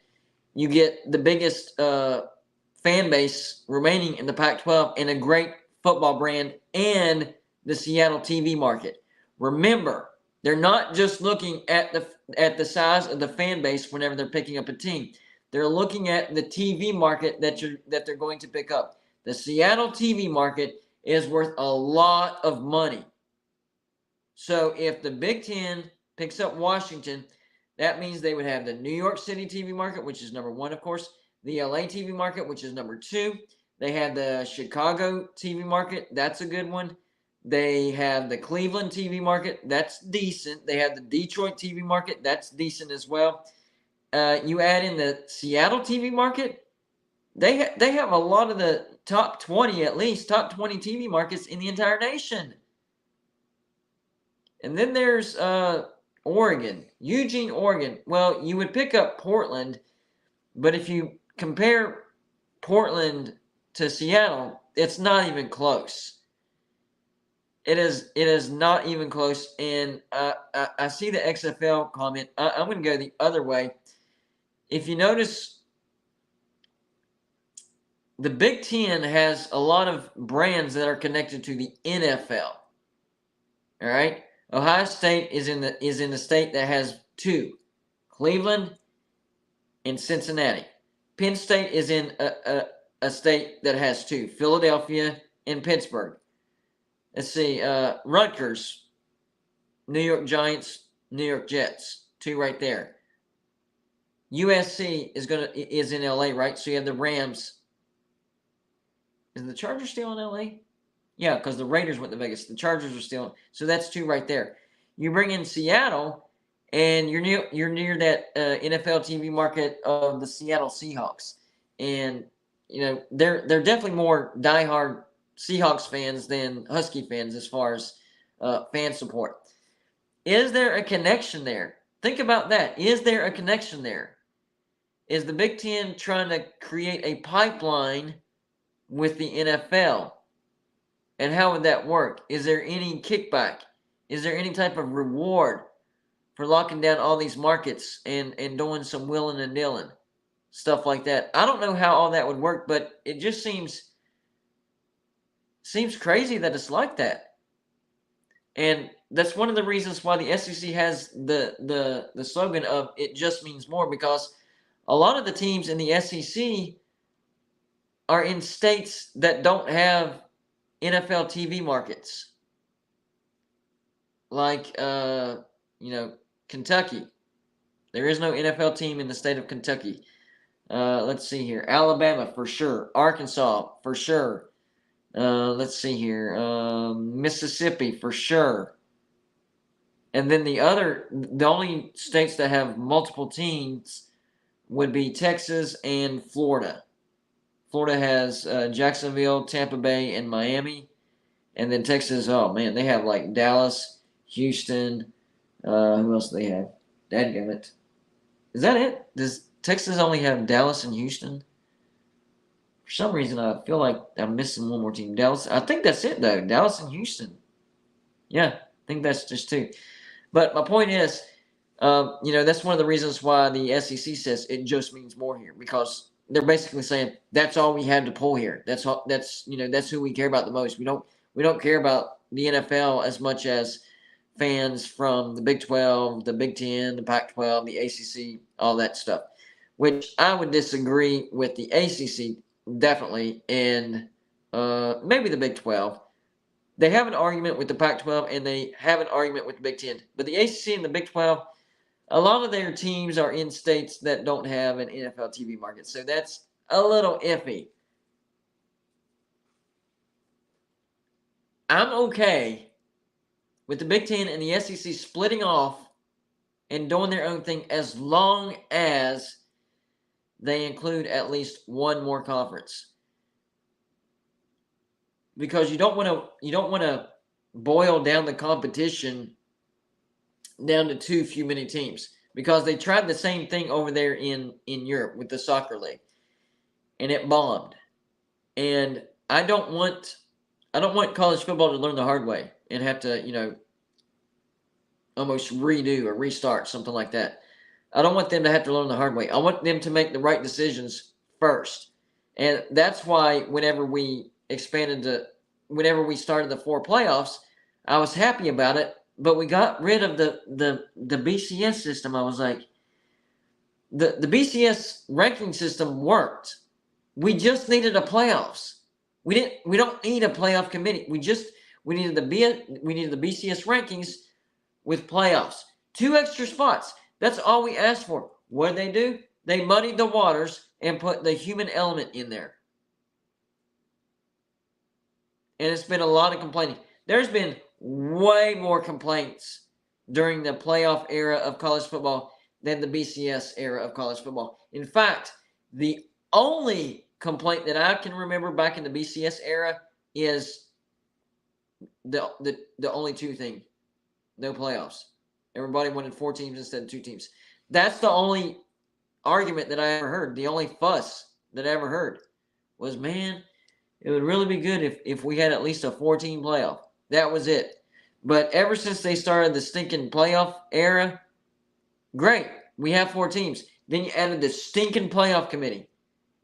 you get the biggest fan base remaining in the Pac-12 and a great football brand and the Seattle TV market. Remember, they're not just looking at the size of the fan base whenever they're picking up a team. They're looking at the TV market that they're going to pick up. The Seattle TV market is worth a lot of money. So if the Big Ten picks up Washington, that means they would have the New York City TV market, which is number 1, of course, the LA TV market, which is number 2. They have the Chicago TV market. That's a good one. They have the Cleveland TV market. That's decent. They have the Detroit TV market. That's decent as well. You add in the Seattle TV market. They have a lot of the top 20, at least, top 20 TV markets in the entire nation. And then there's Oregon, Eugene, Oregon. Well, you would pick up Portland, but if you compare Portland to Seattle, it's not even close. It is not even close. And I see the XFL comment. I'm going to go the other way. If you notice, the Big Ten has a lot of brands that are connected to the NFL. All right, Ohio State is in the state that has two, Cleveland and Cincinnati. Penn State is in a state that has two, Philadelphia and Pittsburgh. Let's see, Rutgers, New York Giants, New York Jets, two right there. USC is in LA, right? So you have the Rams. Is the Chargers still in LA? Yeah, because the Raiders went to Vegas. The Chargers are still. So that's two right there. You bring in Seattle, and you're near that NFL TV market of the Seattle Seahawks, and they're definitely more diehard Seahawks fans than Husky fans as far as fan support. Is there a connection there? Think about that. Is there a connection there? Is the Big Ten trying to create a pipeline with the NFL? And how would that work? Is there any kickback? Is there any type of reward for locking down all these markets and doing some willing and dealing? Stuff like that. I don't know how all that would work, but it just seems crazy that it's like that. And that's one of the reasons why the SEC has the slogan of "it just means more," because a lot of the teams in the SEC are in states that don't have NFL TV markets, like Kentucky. There is no NFL team in the state of Kentucky. Let's see here. Alabama for sure. Arkansas for sure. Let's see here. Mississippi for sure. And then the only states that have multiple teams would be Texas and Florida. Florida has Jacksonville, Tampa Bay, and Miami. And then Texas, oh man, they have like Dallas, Houston. Who else do they have? Dadgummit. Is that it? Does Texas only have Dallas and Houston? For some reason, I feel like I'm missing one more team. Dallas. I think that's it, though. Dallas and Houston. Yeah, I think that's just two. But my point is, that's one of the reasons why the SEC says it just means more here, because they're basically saying that's all we have to pull here. That's all. That's who we care about the most. We don't care about the NFL as much as fans from the Big 12, the Big 10, the Pac 12, the ACC, all that stuff. Which I would disagree with the ACC definitely, and maybe the Big 12. They have an argument with the Pac-12, and they have an argument with the Big 10. But the ACC and the Big 12, a lot of their teams are in states that don't have an NFL TV market. So that's a little iffy. I'm okay with the Big 10 and the SEC splitting off and doing their own thing as long as they include at least one more conference. Because you don't want to boil down the competition down to too many teams, because they tried the same thing over there in Europe with the soccer league, and it bombed. And I don't want college football to learn the hard way and have to almost redo or restart, something like that. I don't want them to have to learn the hard way. I want them to make the right decisions first. And that's why whenever we started the 4 playoffs, I was happy about it, but we got rid of the BCS system. I was like, the BCS ranking system worked. We just needed a playoffs. We don't need a playoff committee. We needed the BCS rankings with playoffs. 2 extra spots. That's all we asked for. What did they do? They muddied the waters and put the human element in there. And it's been a lot of complaining. There's been way more complaints during the playoff era of college football than the BCS era of college football. In fact, the only complaint that I can remember back in the BCS era is the only 2 thing. No playoffs. Everybody wanted 4 teams instead of 2 teams. That's the only argument that I ever heard. The only fuss that I ever heard was, man, it would really be good if we had at least a 4-team playoff. That was it. But ever since they started the stinking playoff era, great. We have 4 teams. Then you added the stinking playoff committee.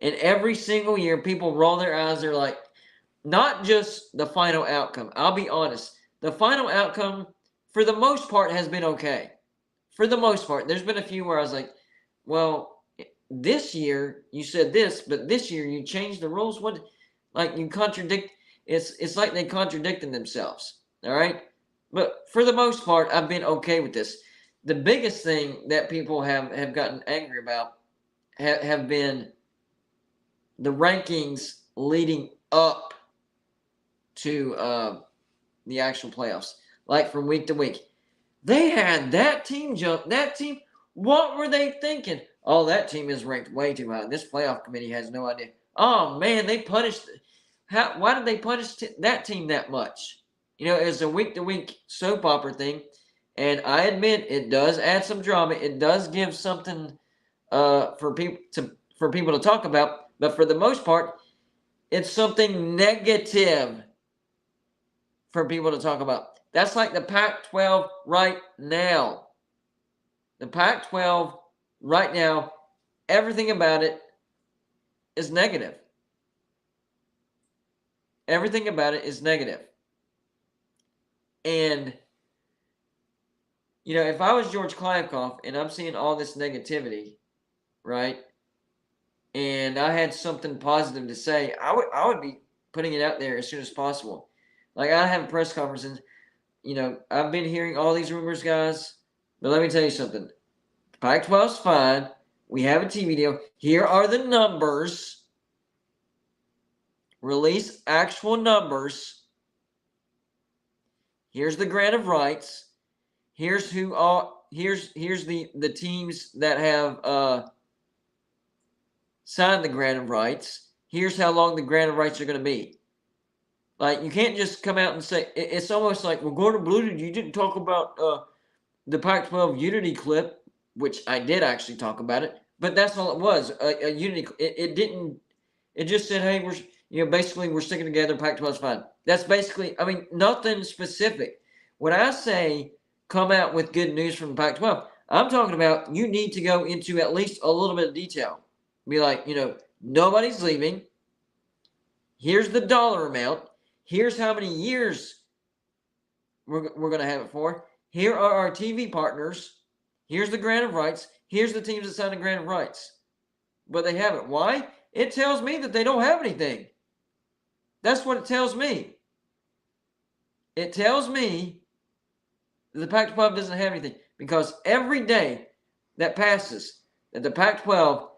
And every single year, people roll their eyes. They're like, not just the final outcome. I'll be honest. The final outcome, for the most part, has been okay. For the most part. There's been a few where I was like, well, this year you said this, but this year you changed the rules. What? Like, you contradict. It's like they contradicted themselves. All right? But for the most part, I've been okay with this. The biggest thing that people have gotten angry about have been the rankings leading up to the actual playoffs, like from week to week. They had that team jump. That team, what were they thinking? Oh, that team is ranked way too high. This playoff committee has no idea. Oh, man, they punished. Why did they punish that team that much? You know, it's a week-to-week soap opera thing, and I admit it does add some drama. It does give something for people to talk about, but for the most part, it's something negative for people to talk about. That's like the Pac-12 right now. The Pac-12 right now, everything about it is negative. Everything about it is negative. And, you know, if I was George Kliavkoff and I'm seeing all this negativity, right, and I had something positive to say, I would be putting it out there as soon as possible. Like, I have a press conference, and, you know, I've been hearing all these rumors, guys, but let me tell you something. Pac-12's fine. We have a TV deal. Here are the numbers. Release actual numbers. Here's the grant of rights. Here's who all. Here's the teams that have signed the grant of rights. Here's how long the grant of rights are going to be. Like, you can't just come out and say, it's almost like, well, Gordon Blue, you didn't talk about the Pac-12 Unity clip, which I did actually talk about it, but that's all it was. A Unity. It didn't. It just said, hey, basically we're sticking together. Pac-12's fine. That's basically. I mean, nothing specific. When I say come out with good news from the Pac-12, I'm talking about you need to go into at least a little bit of detail. Be like, you know, nobody's leaving. Here's the dollar amount. Here's how many years we're going to have it for. Here are our TV partners. Here's the grant of rights. Here's the teams that signed the grant of rights. But they haven't. Why? It tells me that they don't have anything. That's what it tells me. It tells me that the Pac-12 doesn't have anything. Because every day that passes, that the Pac-12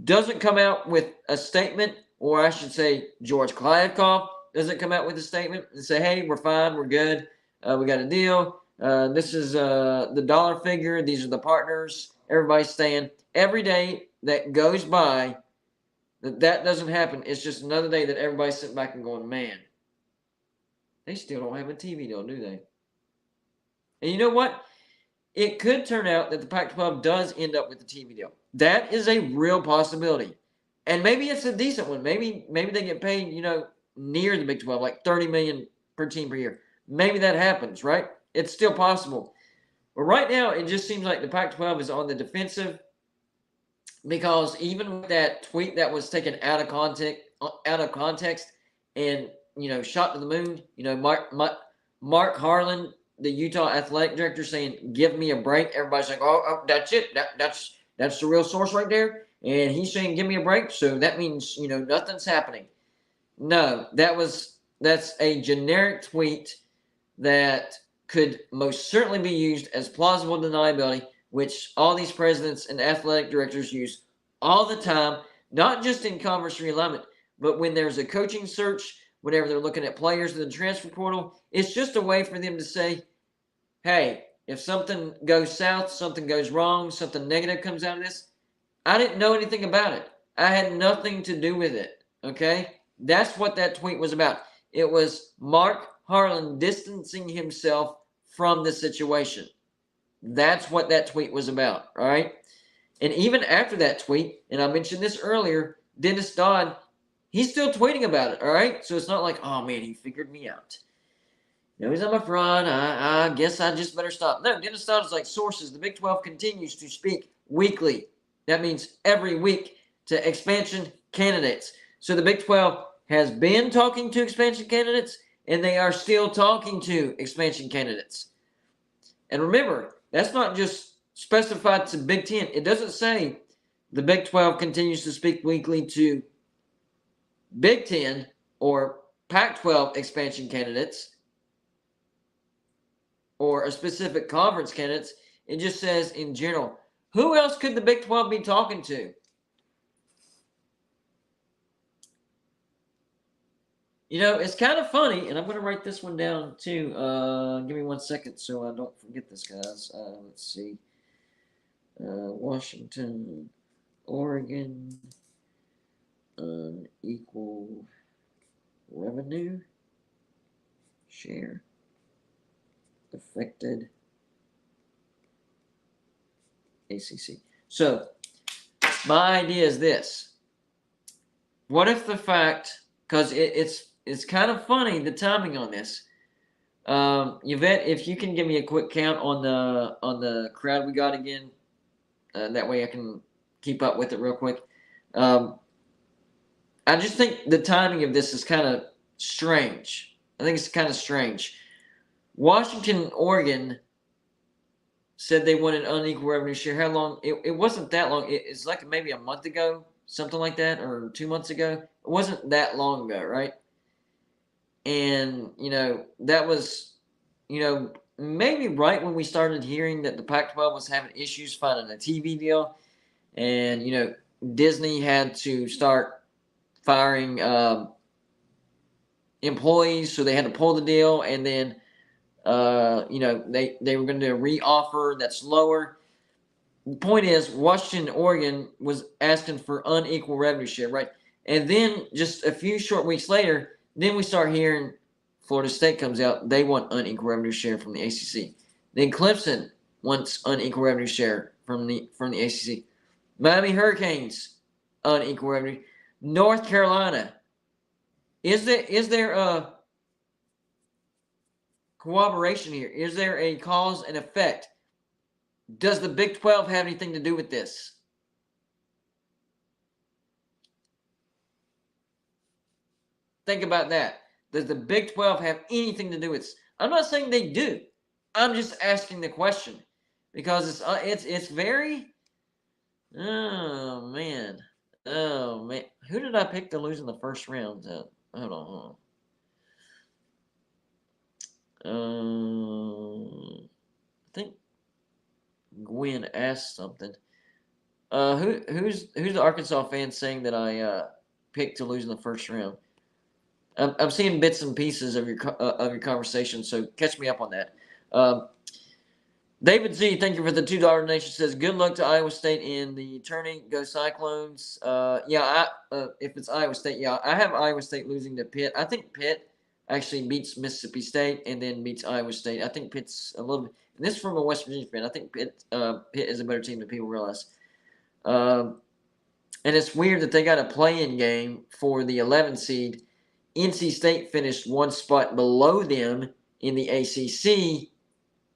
doesn't come out with a statement, or I should say George Kliavkoff doesn't come out with a statement and say, hey, we're fine, we're good, we got a deal, this is the dollar figure, these are the partners, everybody's staying. Every day that goes by that doesn't happen, it's just another day that everybody's sitting back and going, man, they still don't have a TV deal, do they? And you know what? It could turn out that the Pac-12 does end up with a TV deal. That is a real possibility. And maybe it's a decent one. Maybe they get paid, you know, near the Big 12, like $30 million per team per year. Maybe that happens, right? It's still possible. But right now, it just seems like the Pac-12 is on the defensive, because even with that tweet that was taken out of context and, you know, shot to the moon, you know, Mark Harlan, the Utah athletic director, saying, give me a break. Everybody's like, oh that's it. That's the real source right there. And he's saying, give me a break. So that means, you know, nothing's happening. No, that's a generic tweet that could most certainly be used as plausible deniability, which all these presidents and athletic directors use all the time, not just in conference realignment, but when there's a coaching search, whenever they're looking at players in the transfer portal. It's just a way for them to say, hey, if something goes south, something goes wrong, something negative comes out of this, I didn't know anything about it. I had nothing to do with it, okay? That's what that tweet was about. It was Mark Harlan distancing himself from the situation. That's what that tweet was about, all right? And even after that tweet, and I mentioned this earlier, Dennis Dodd, he's still tweeting about it, all right? So it's not like, oh, man, he figured me out. No, he's on my front. I guess I just better stop. No, Dennis Dodd is like sources. The Big 12 continues to speak weekly. That means every week to expansion candidates. So the Big 12 has been talking to expansion candidates, and they are still talking to expansion candidates. And remember, that's not just specified to Big Ten. It doesn't say the Big 12 continues to speak weekly to Big Ten or Pac 12 expansion candidates or a specific conference candidates. It just says in general. Who else could the Big 12 be talking to? You know, it's kind of funny, and I'm going to write this one down too. Give me 1 second so I don't forget this, guys. Let's see. Washington, Oregon, unequal revenue share affected ACC. So, my idea is this. What if the fact, because it's kind of funny, the timing on this. Yvette, if you can give me a quick count on the crowd we got again, that way I can keep up with it real quick. I just think the timing of this is kind of strange. I think it's kind of strange. Washington and Oregon said they wanted unequal revenue share. How long? It wasn't that long. It's like maybe a month ago, something like that, or 2 months ago. It wasn't that long ago, right? And, that was, maybe right when we started hearing that the Pac-12 was having issues finding a TV deal. And, Disney had to start firing employees, so they had to pull the deal. And then, they were going to do a re-offer that's lower. The point is, Washington and Oregon was asking for unequal revenue share, right? And then just a few short weeks later, then we start hearing Florida State comes out. They want unequal revenue share from the ACC. Then Clemson wants unequal revenue share from the ACC. Miami Hurricanes, unequal revenue. North Carolina. Is there a cooperation here? Is there a cause and effect? Does the Big 12 have anything to do with this? Think about that. Does the Big 12 have anything to do with this? I'm not saying they do. I'm just asking the question because it's very. Oh man. Who did I pick to lose in the first round? Hold on. I think Gwen asked something. Who's the Arkansas fan saying that I picked to lose in the first round? I'm seeing bits and pieces of your conversation, so catch me up on that. David Z, thank you for the $2 donation. Says good luck to Iowa State in the tourney. Go Cyclones. If it's Iowa State, I have Iowa State losing to Pitt. I think Pitt actually beats Mississippi State and then beats Iowa State. I think Pitt's a little bit. And this is from a West Virginia fan. I think Pitt is a better team than people realize. And it's weird that they got a play-in game for the 11 seed. NC State finished one spot below them in the ACC,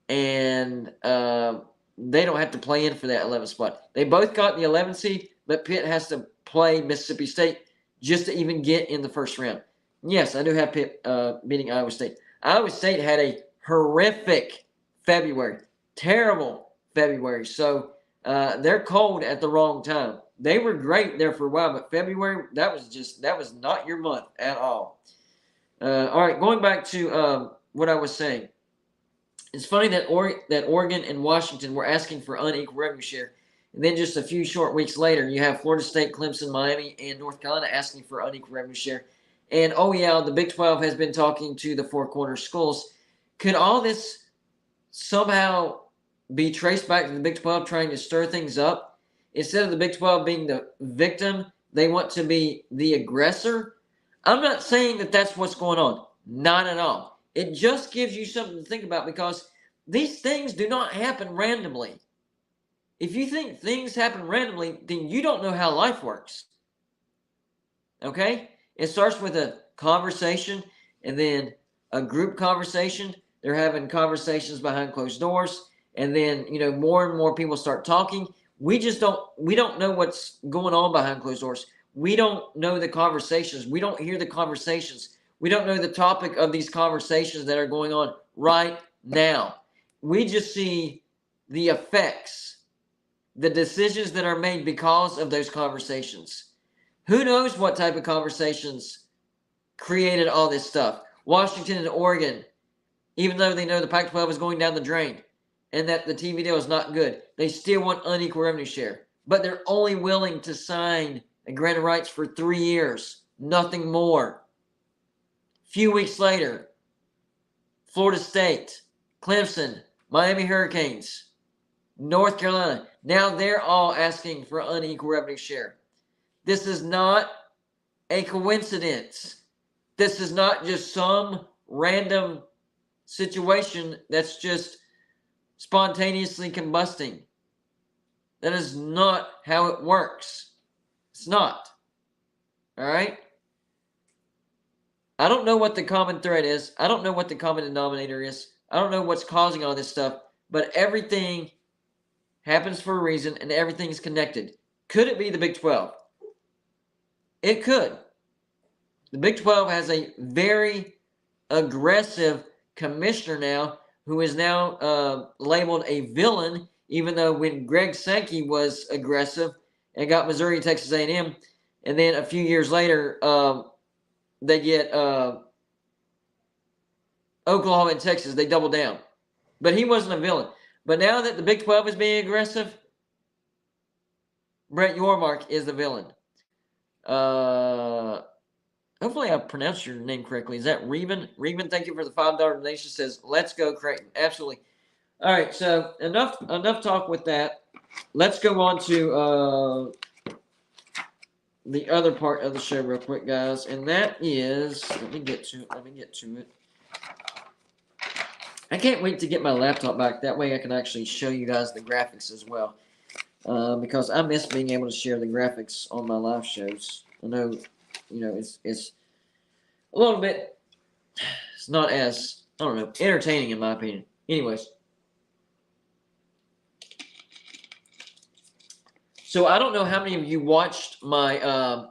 and they don't have to play in for that 11th spot. They both got the 11th seed, but Pitt has to play Mississippi State just to even get in the first round. Yes, I do have Pitt beating Iowa State. Iowa State had a horrific February, terrible February. So they're cold at the wrong time. They were great there for a while, but February, that was not your month at all. All right, going back to what I was saying. It's funny that Oregon and Washington were asking for unequal revenue share. And then just a few short weeks later, you have Florida State, Clemson, Miami, and North Carolina asking for unequal revenue share. And, the Big 12 has been talking to the Four Corners schools. Could all this somehow be traced back to the Big 12 trying to stir things up? Instead of the Big 12 being the victim, they want to be the aggressor? I'm not saying that that's what's going on. Not at all. It just gives you something to think about because these things do not happen randomly. If you think things happen randomly, then you don't know how life works. Okay? It starts with a conversation, and then a group conversation. They're having conversations behind closed doors, and then more and more people start talking. We don't know what's going on behind closed doors. We don't know the conversations. We don't hear the conversations. We don't know the topic of these conversations that are going on right now. We just see the effects, the decisions that are made because of those conversations. Who knows what type of conversations created all this stuff? Washington and Oregon, even though they know the Pac-12 is going down the drain and that the TV deal is not good, they still want unequal revenue share. But they're only willing to sign a grant of rights for 3 years, nothing more. A few weeks later, Florida State, Clemson, Miami Hurricanes, North Carolina, now they're all asking for unequal revenue share. This is not a coincidence. This is not just some random situation that's just spontaneously combusting. That is not how it works. It's not. All right? I don't know what the common thread is. I don't know what the common denominator is. I don't know what's causing all this stuff, but everything happens for a reason and everything is connected. Could it be the Big 12? It could. The Big 12 has a very aggressive commissioner now who is now labeled a villain, even though when Greg Sankey was aggressive and got Missouri and Texas A&M, and then a few years later they get Oklahoma and Texas, they double down. But he wasn't a villain. But now that the Big 12 is being aggressive, Brett Yormark is the villain. Hopefully I pronounced your name correctly. Is that Reuben? Reuben, thank you for the $5 donation. Says, let's go Creighton. Absolutely. All right, so enough talk with that. Let's go on to the other part of the show real quick, guys. And that is, let me get to it. I can't wait to get my laptop back. That way I can actually show you guys the graphics as well. Because I miss being able to share the graphics on my live shows. I know, it's a little bit, it's not as, I don't know, entertaining in my opinion. Anyways. So I don't know how many of you watched my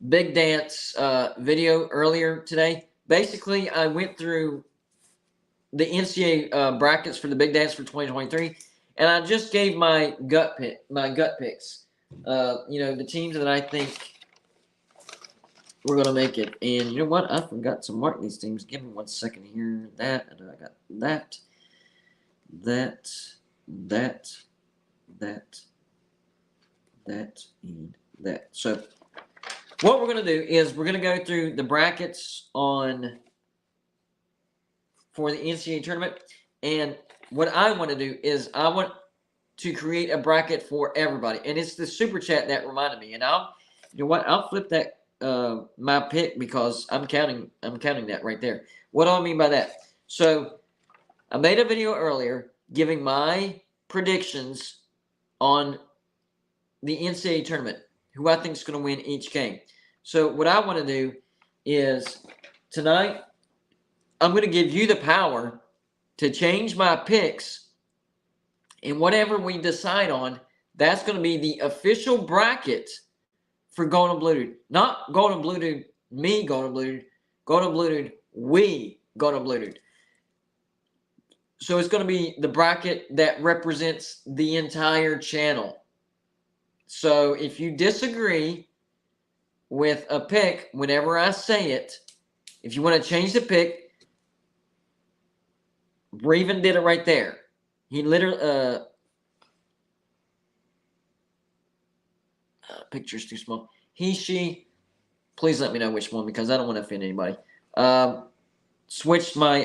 Big Dance video earlier today. Basically, I went through the NCAA brackets for the Big Dance for 2023, and I just gave my gut picks. The teams that I think we're gonna make it. And you know what? I forgot to mark these teams. Give me 1 second here. I got that, and that. So what we're going to do is we're going to go through the brackets for the NCAA tournament. And what I want to do is I want to create a bracket for everybody. And it's the super chat that reminded me. And I'll flip that my pick because I'm counting that right there. What do I mean by that? So I made a video earlier giving my predictions on the NCAA tournament, who I think is going to win each game. So what I want to do is tonight I'm going to give you the power to change my picks, and whatever we decide on, that's going to be the official bracket for Golden Blue Dude. Not Golden Blue Dude, me Golden Blue Dude, Golden Blue Dude, we Golden Blue Dude. So it's going to be the bracket that represents the entire channel. So if you disagree with a pick, whenever I say it, if you want to change the pick, Raven did it right there. He literally, picture's too small. He, she, please let me know which one because I don't want to offend anybody. Switched my,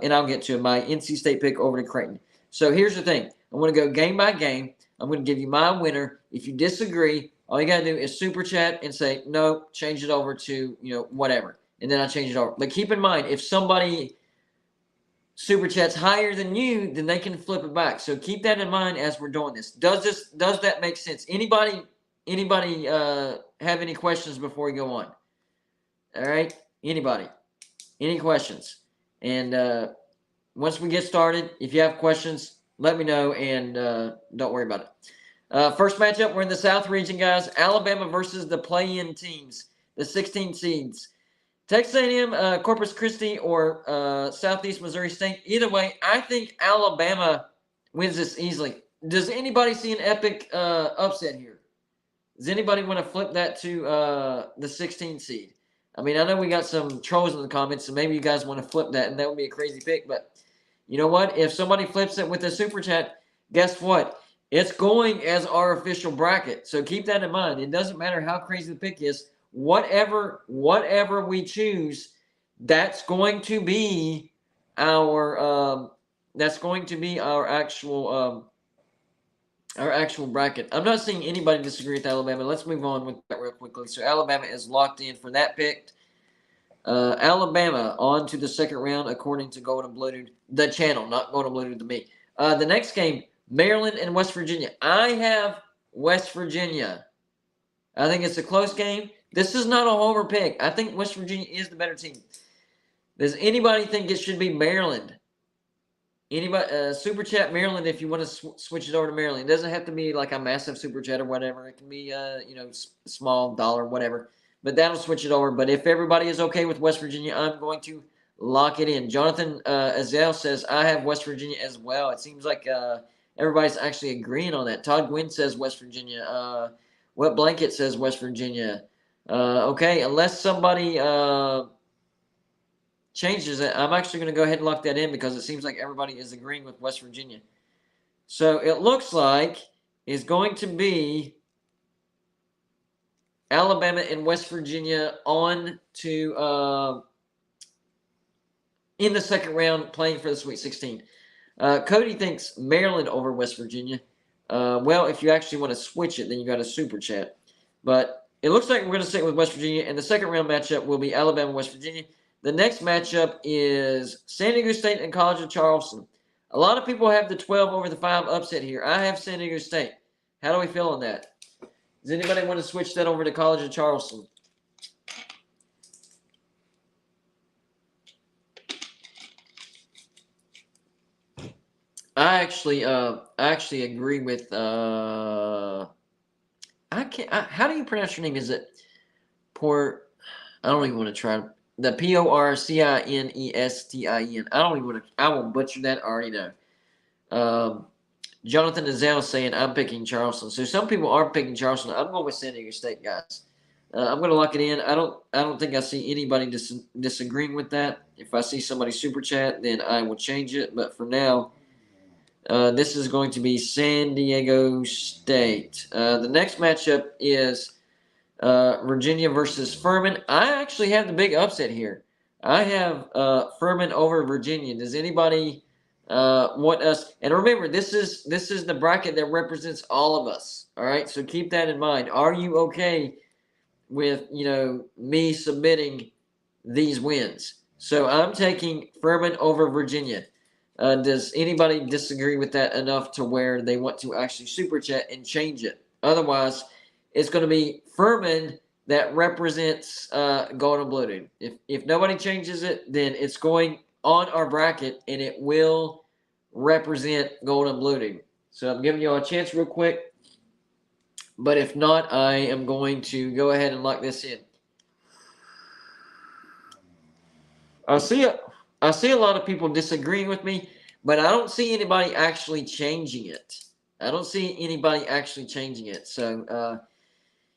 and I'll get to it, my NC State pick over to Creighton. So here's the thing. I'm going to go game by game. I'm going to give you my winner. If you disagree, all you got to do is super chat and say, no, change it over to, whatever. And then I change it over. But keep in mind, if somebody super chats higher than you, then they can flip it back. So keep that in mind as we're doing this. Does that make sense? Anybody have any questions before we go on? All right? Anybody? Any questions? And once we get started, if you have questions, let me know, and don't worry about it. First matchup, we're in the South region, guys. Alabama versus the play-in teams, the 16 seeds. Texas A&M, Corpus Christi, or Southeast Missouri State. Either way, I think Alabama wins this easily. Does anybody see an epic upset here? Does anybody want to flip that to the 16 seed? I mean, I know we got some trolls in the comments, so maybe you guys want to flip that, and that would be a crazy pick. But you know what? If somebody flips it with a super chat, guess what? It's going as our official bracket. So keep that in mind. It doesn't matter how crazy the pick is. Whatever we choose, that's going to be our actual bracket. I'm not seeing anybody disagree with Alabama. Let's move on with that real quickly. So Alabama is locked in for that pick. Alabama on to the second round, according to Golden Blued, the channel, not Golden Blued to me. The next game, Maryland and West Virginia. I have West Virginia. I think it's a close game. This is not a homer pick. I think West Virginia is the better team. Does anybody think it should be Maryland? Anybody? Super chat Maryland if you want to switch it over to Maryland. It doesn't have to be like a massive super chat or whatever. It can be small dollar, whatever. But that'll switch it over. But if everybody is okay with West Virginia, I'm going to lock it in. Jonathan Azell says, I have West Virginia as well. It seems like everybody's actually agreeing on that. Todd Gwynn says West Virginia. Wet Blanket says West Virginia. Okay, unless somebody changes it, I'm actually going to go ahead and lock that in because it seems like everybody is agreeing with West Virginia. So it looks like it's going to be Alabama and West Virginia on to in the second round playing for the Sweet 16. Cody thinks Maryland over West Virginia. Well, if you actually want to switch it, then you got a super chat. But it looks like we're going to stick with West Virginia, and the second round matchup will be Alabama West Virginia. The next matchup is San Diego State and College of Charleston. A lot of people have the 12 over the 5 upset here. I have San Diego State. How do we feel on that? Does anybody want to switch that over to College of Charleston? I actually agree with how do you pronounce your name? Is it Port? I don't even want to try the Porcinestin. I don't even want to. I will butcher that. I already know. Jonathan Azell saying I'm picking Charleston. So some people are picking Charleston. I'm going with San Diego State, guys. I'm going to lock it in. I don't think I see anybody disagreeing with that. If I see somebody super chat, then I will change it. But for now, this is going to be San Diego State. The next matchup is Virginia versus Furman. I actually have the big upset here. I have Furman over Virginia. Does anybody want us? And remember, this is the bracket that represents all of us. All right, so keep that in mind. Are you okay with me submitting these wins? So I'm taking Furman over Virginia. Does anybody disagree with that enough to where they want to actually super chat and change it? Otherwise, it's going to be Furman that represents Golden Blued. If nobody changes it, then it's going on our bracket, and it will represent Golden Blued. So I'm giving you all a chance real quick. But if not, I am going to go ahead and lock this in. I see a lot of people disagreeing with me, but I don't see anybody actually changing it. So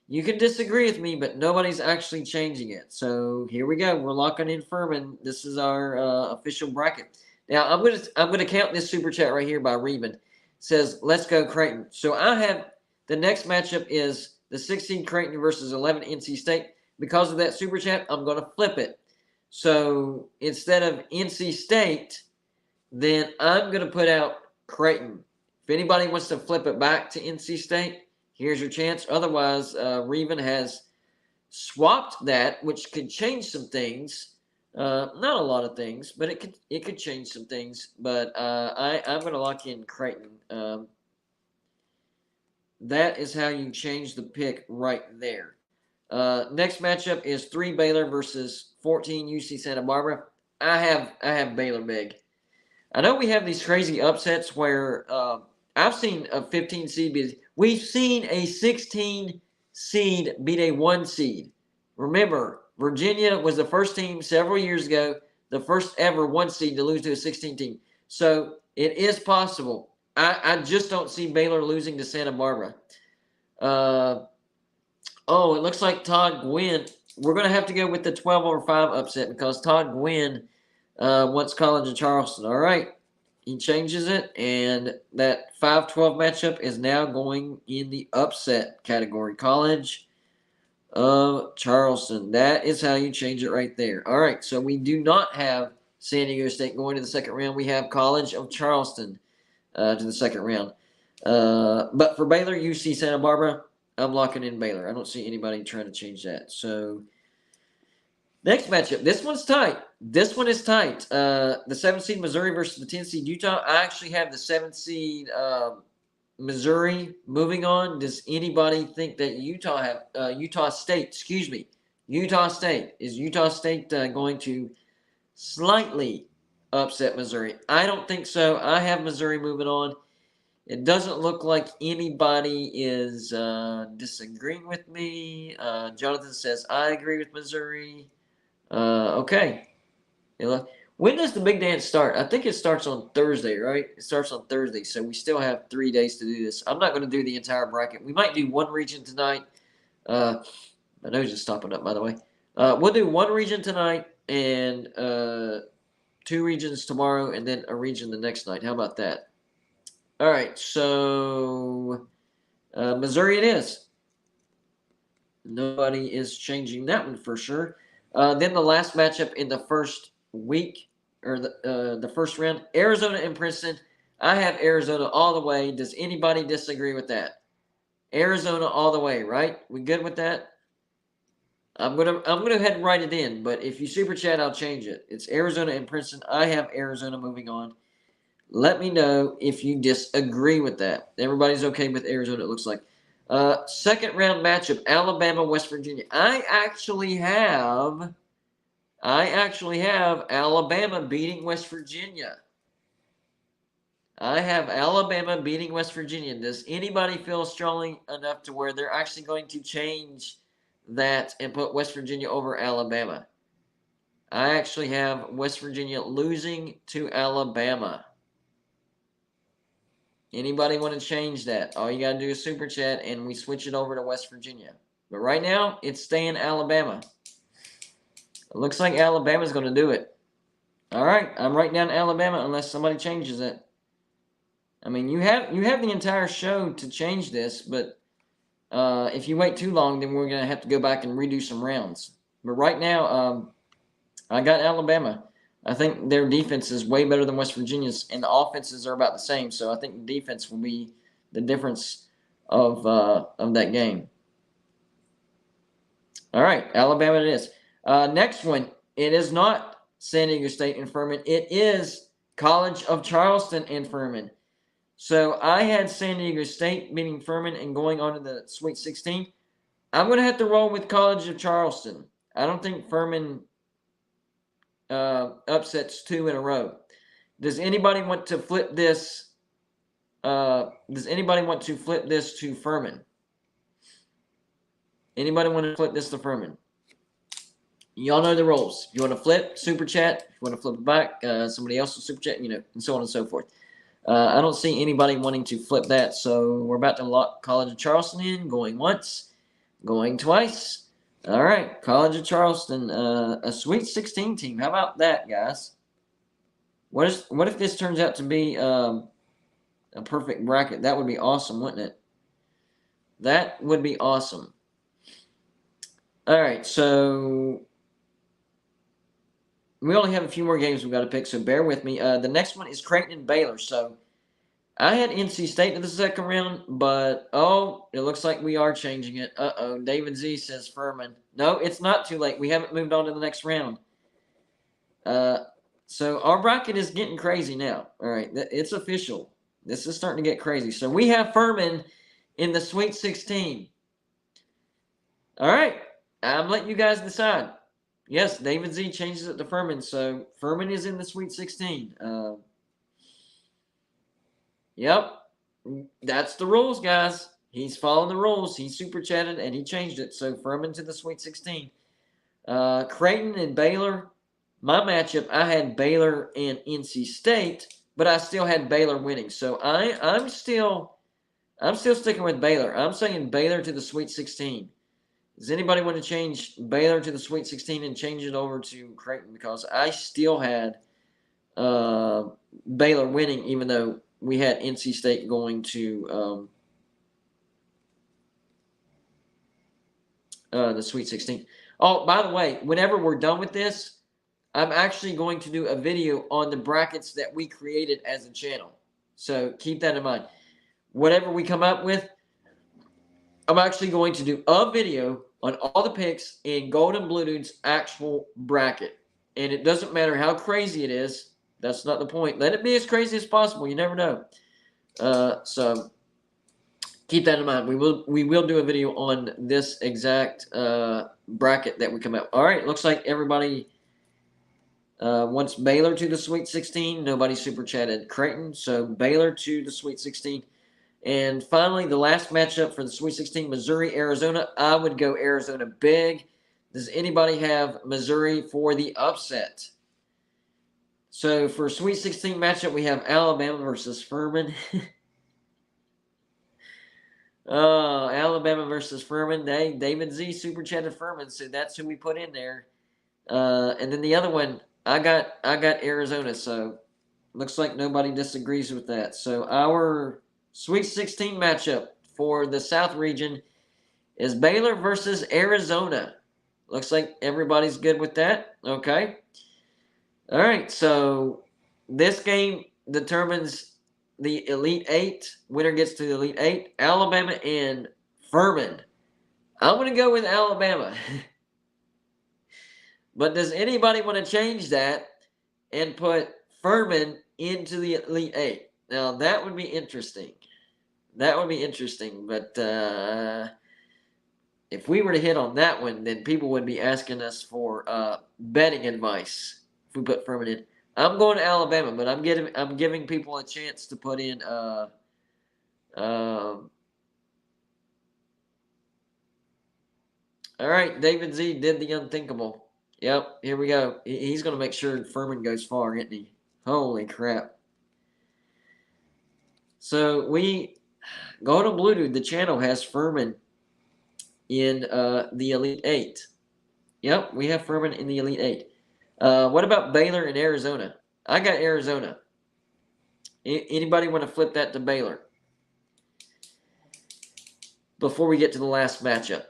you can disagree with me, but nobody's actually changing it. So here we go. We're locking in Furman. This is our official bracket. Now I'm gonna count this super chat right here by Reuben. It says, "Let's go Creighton." So I have the next matchup is the 16 Creighton versus 11 NC State. Because of that super chat, I'm gonna flip it. So instead of NC State, then I'm going to put out Creighton. If anybody wants to flip it back to NC State, here's your chance. Otherwise, Reven has swapped that, which could change some things. Not a lot of things, but it could change some things. But I'm going to lock in Creighton. That is how you change the pick right there. Next matchup is 3 Baylor versus 14 UC Santa Barbara. I have Baylor big. I know we have these crazy upsets where I've seen a 15 seed beat. We've seen a 16 seed beat a 1 seed. Remember, Virginia was the first team several years ago, the first ever 1 seed to lose to a 16 team. So it is possible. I just don't see Baylor losing to Santa Barbara. Oh, it looks like Todd Gwynn. We're going to have to go with the 12/5 upset because Todd Gwynn wants College of Charleston. All right. He changes it, and that 5-12 matchup is now going in the upset category. College of Charleston. That is how you change it right there. All right. So we do not have San Diego State going to the second round. We have College of Charleston to the second round. But for Baylor, UC Santa Barbara, I'm locking in Baylor. I don't see anybody trying to change that. So next matchup. This one's tight. This one is tight. The 7th seed Missouri versus the 10th seed Utah. I actually have the 7th seed Missouri moving on. Does anybody think that Utah State? Is Utah State going to slightly upset Missouri? I don't think so. I have Missouri moving on. It doesn't look like anybody is disagreeing with me. Jonathan says, I agree with Missouri. Okay. When does the big dance start? I think it starts on Thursday, right? It starts on Thursday, so we still have 3 days to do this. I'm not going to do the entire bracket. We might do one region tonight. My nose is stopping up, by the way. We'll do one region tonight and 2 regions tomorrow and then a region the next night. How about that? All right, so Missouri it is. Nobody is changing that one for sure. Then the last matchup in the first week, or the first round, Arizona and Princeton. I have Arizona all the way. Does anybody disagree with that? Arizona all the way, right? We good with that? I'm gonna go ahead and write it in, but if you super chat, I'll change it. It's Arizona and Princeton. I have Arizona moving on. Let me know if you disagree with that. Everybody's okay with Arizona, it looks like. Second round matchup, Alabama, West Virginia. I actually have Alabama beating West Virginia. I have Alabama beating West Virginia. Does anybody feel strongly enough to where they're actually going to change that and put West Virginia over Alabama? I actually have West Virginia losing to Alabama. Anybody want to change that? All you got to do is super chat and we switch it over to West Virginia. But right now, it's staying Alabama. It looks like Alabama's going to do it. All right, I'm writing down Alabama unless somebody changes it. I mean, you have the entire show to change this, but if you wait too long, then we're going to have to go back and redo some rounds. But right now, I got Alabama. I think their defense is way better than West Virginia's, and the offenses are about the same. So I think the defense will be the difference of that game. All right, Alabama it is. Next one, it is not San Diego State and Furman. It is College of Charleston and Furman. So I had San Diego State beating Furman and going on to the Sweet 16. I'm going to have to roll with College of Charleston. I don't think Furman upsets 2 in a row. Does anybody want to flip this? Does anybody want to flip this to Furman? Anybody want to flip this to Furman? Y'all know the rules. If you want to flip, super chat. If you want to flip it back, somebody else will super chat, and so on and so forth. I don't see anybody wanting to flip that, so we're about to lock College of Charleston in. Going once, going twice. All right, College of Charleston, a Sweet 16 team. How about that, guys? What if this turns out to be a perfect bracket? That would be awesome, wouldn't it? That would be awesome. All right, so we only have a few more games we've got to pick, so bear with me. The next one is Creighton and Baylor. So I had NC State in the second round, but, it looks like we are changing it. David Z says Furman. No, it's not too late. We haven't moved on to the next round. So our bracket is getting crazy now. All right, it's official. This is starting to get crazy. So we have Furman in the Sweet 16. All right, I'm letting you guys decide. Yes, David Z changes it to Furman, so Furman is in the Sweet 16. Yep, that's the rules, guys. He's following the rules. He super chatted and he changed it, so Furman to the Sweet 16. Creighton and Baylor. My matchup, I had Baylor and NC State, but I still had Baylor winning. So I'm still sticking with Baylor. I'm saying Baylor to the Sweet 16. Does anybody want to change Baylor to the Sweet 16 and change it over to Creighton? Because I still had Baylor winning, even though we had NC State going to the Sweet 16. Oh, by the way, whenever we're done with this, I'm actually going to do a video on the brackets that we created as a channel. So keep that in mind. Whatever we come up with, I'm actually going to do a video on all the picks in Golden Blue Dude's actual bracket. And it doesn't matter how crazy it is. That's not the point. Let it be as crazy as possible. You never know. So keep that in mind. We will do a video on this exact bracket that we come out. All right. Looks like everybody wants Baylor to the Sweet 16. Nobody super chatted Creighton. So Baylor to the Sweet 16. And finally, the last matchup for the Sweet 16, Missouri, Arizona. I would go Arizona big. Does anybody have Missouri for the upset? So for Sweet 16 matchup, we have Alabama versus Furman. Alabama versus Furman. Hey, David Z super chatted Furman, so that's who we put in there. And then the other one, I got Arizona. So looks like nobody disagrees with that. So our Sweet 16 matchup for the South region is Baylor versus Arizona. Looks like everybody's good with that. Okay. All right. So this game determines the Elite Eight. Winner gets to the Elite Eight. Alabama and Furman. I'm going to go with Alabama. But does anybody want to change that and put Furman into the Elite Eight? Now, that would be interesting. That would be interesting, but if we were to hit on that one, then people would be asking us for betting advice if we put Furman in. I'm going to Alabama, but I'm giving people a chance to put in all right, David Z did the unthinkable. Yep, here we go. He's going to make sure Furman goes far, isn't he? Holy crap. So Golden Blue Dude, the channel has Furman in the Elite Eight. Yep, we have Furman in the Elite Eight. What about Baylor and Arizona? I got Arizona. Anybody want to flip that to Baylor? Before we get to the last matchup,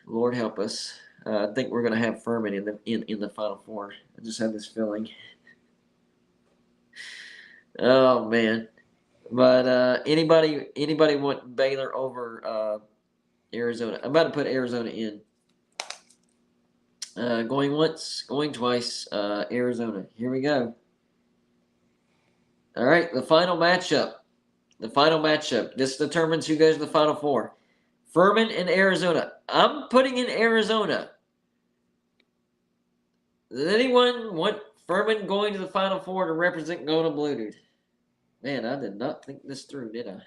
Lord help us. I think we're going to have Furman in the Final Four. I just have this feeling. Oh man. But anybody want Baylor over Arizona? I'm about to put Arizona in. Going once, going twice. Arizona. Here we go. All right, the final matchup. The final matchup. This determines who goes to the Final Four. Furman and Arizona. I'm putting in Arizona. Does anyone want Furman going to the Final Four to represent Golden Blue Dude? Man, I did not think this through, did I?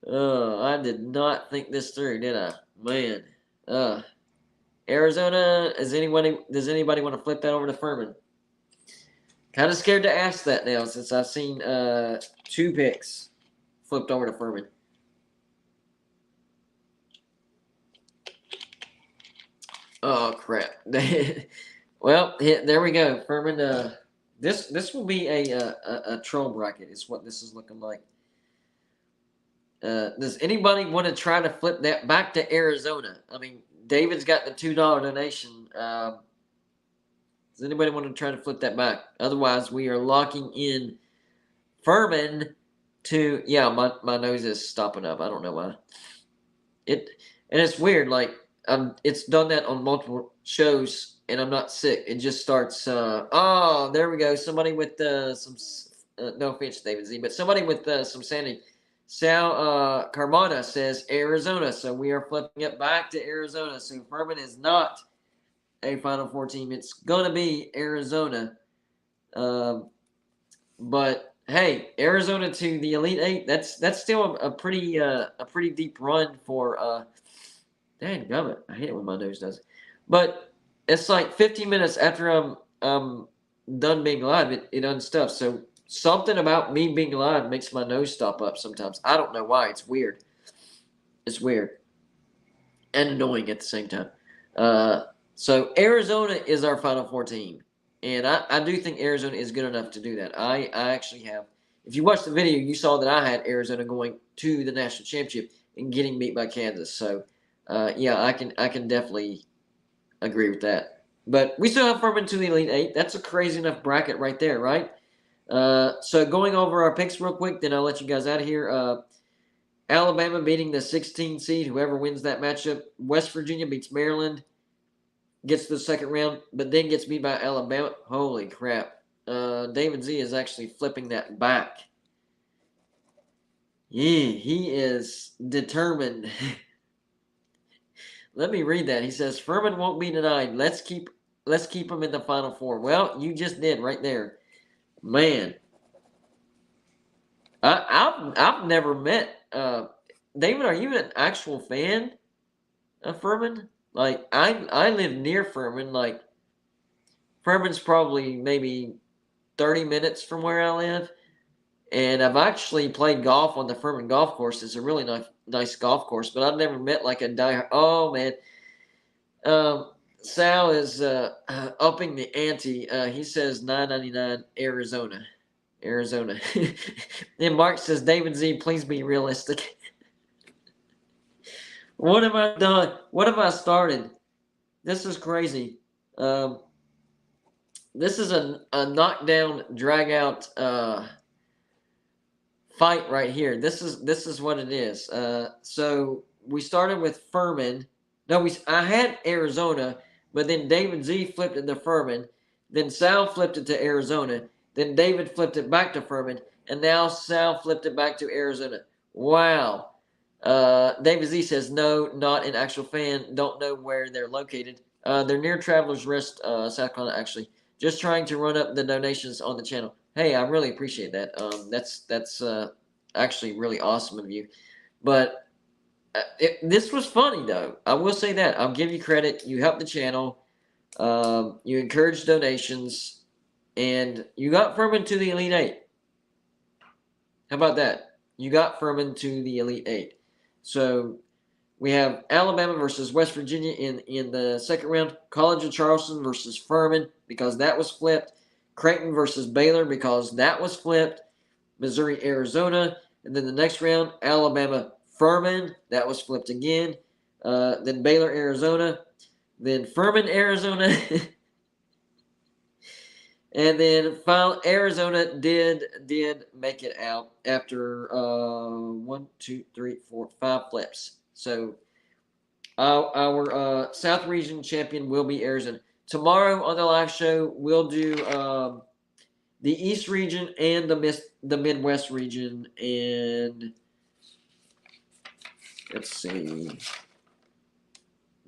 I did not think this through, did I? Man. Arizona, does anybody want to flip that over to Furman? Kind of scared to ask that now since I've seen 2 picks flipped over to Furman. Oh crap! Well, there we go. Furman. This will be a troll bracket. Is what this is looking like. Does anybody want to try to flip that back to Arizona? I mean, David's got the $2 donation. Does anybody want to try to flip that back? Otherwise, we are locking in Furman to. Yeah, my nose is stopping up. I don't know why. And it's weird. Like it's done that on multiple shows, and I'm not sick. It just starts. There we go. Somebody with some. No offense, David Z, but somebody with some sanity Sal Carmona says Arizona. So we are flipping it back to Arizona. So Furman is not a Final Four team. It's going to be Arizona. But hey, Arizona to the Elite Eight. That's still a pretty deep run for. Dang gummit, I hate it when my nose does it. But it's like 15 minutes after I'm done being live, it unstuffs. So something about me being live makes my nose stop up sometimes. I don't know why. It's weird. It's weird and annoying at the same time. So Arizona is our Final Four team. And I do think Arizona is good enough to do that. I actually have. If you watched the video, you saw that I had Arizona going to the national championship and getting beat by Kansas. So, yeah, I can definitely agree with that. But we still have Furman to the Elite Eight. That's a crazy enough bracket right there, right? So going over our picks real quick, then I'll let you guys out of here. Alabama beating the 16 seed, whoever wins that matchup. West Virginia beats Maryland, gets to the second round, but then gets beat by Alabama. Holy crap. David Z is actually flipping that back. Yeah, he is determined. Let me read that. He says, Furman won't be denied. Let's keep him in the Final Four. Well, you just did right there. Man. I've never met David, are you an actual fan of Furman? Like I live near Furman. Like Furman's probably maybe 30 minutes from where I live. And I've actually played golf on the Furman golf course. It's a really nice golf course, but I've never met like a diehard. Oh man, Sal is upping the ante. He says $9.99 Arizona. Then Mark says, David Z, please be realistic. What have I done? What have I started? This is crazy. This is a knockdown, drag out fight right here. This is what it is. So we started with Furman. No, I had Arizona, but then David Z flipped it to Furman. Then Sal flipped it to Arizona. Then David flipped it back to Furman, and now Sal flipped it back to Arizona. Wow. David Z says, no, not an actual fan. Don't know where they're located. They're near Travelers Rest, South Carolina, actually. Just trying to run up the donations on the channel. Hey, I really appreciate that. That's actually really awesome of you. But this was funny, though. I will say that. I'll give you credit. You helped the channel. You encouraged donations. And you got Furman to the Elite Eight. How about that? You got Furman to the Elite Eight. So we have Alabama versus West Virginia in the second round. College of Charleston versus Furman because that was flipped. Creighton versus Baylor because that was flipped. Missouri, Arizona. And then the next round, Alabama, Furman. That was flipped again. Then Baylor, Arizona. Then Furman, Arizona. And then final Arizona did make it out after 1, 2, 3, 4, 5 flips. So our South Region champion will be Arizona. Tomorrow on the live show, we'll do the East Region and the Midwest Region. And let's see.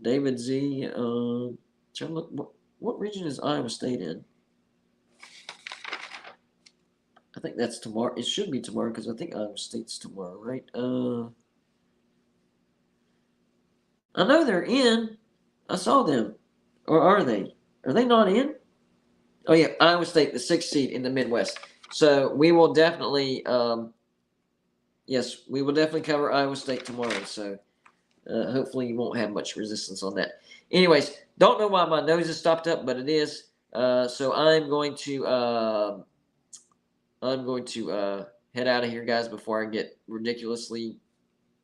David Z. Trying to look, what region is Iowa State in? I think that's tomorrow. It should be tomorrow because I think Iowa State's tomorrow, right? I know they're in. I saw them. Or are they? Are they not in? Oh, yeah. Iowa State, the 6th seed in the Midwest. So we will definitely, yes, we will definitely cover Iowa State tomorrow. So hopefully you won't have much resistance on that. Anyways, don't know why my nose is stopped up, but it is. So I'm going to head out of here, guys, before I get ridiculously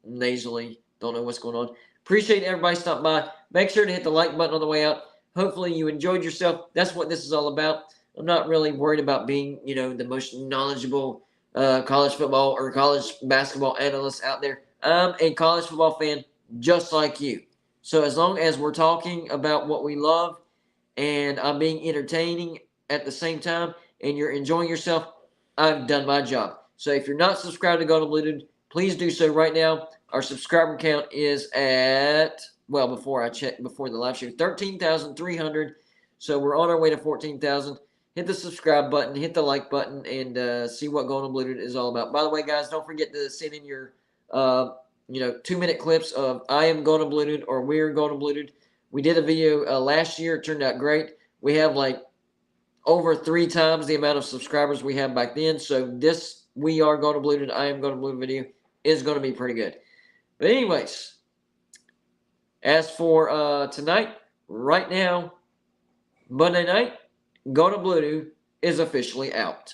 nasally. Don't know what's going on. Appreciate everybody stopping by. Make sure to hit the like button on the way out. Hopefully you enjoyed yourself. That's what this is all about. I'm not really worried about being, the most knowledgeable college football or college basketball analyst out there. I'm a college football fan just like you. So as long as we're talking about what we love and I'm being entertaining at the same time and you're enjoying yourself, I've done my job. So if you're not subscribed to Golden Bluted, please do so right now. Our subscriber count is at, well, before I checked, before the live show, 13,300. So we're on our way to 14,000. Hit the subscribe button, hit the like button, and see what Going Unbluted is all about. By the way, guys, don't forget to send in your 2-minute clips of I am Going Unbluted or we're Going Unbluted. We did a video last year. It turned out great. We have like over 3 times the amount of subscribers we had back then. So this We Are Going Unbluted, I Am Going Unbluted video is going to be pretty good. But anyways, as for tonight, right now, Monday night, Going Unbluted is officially out.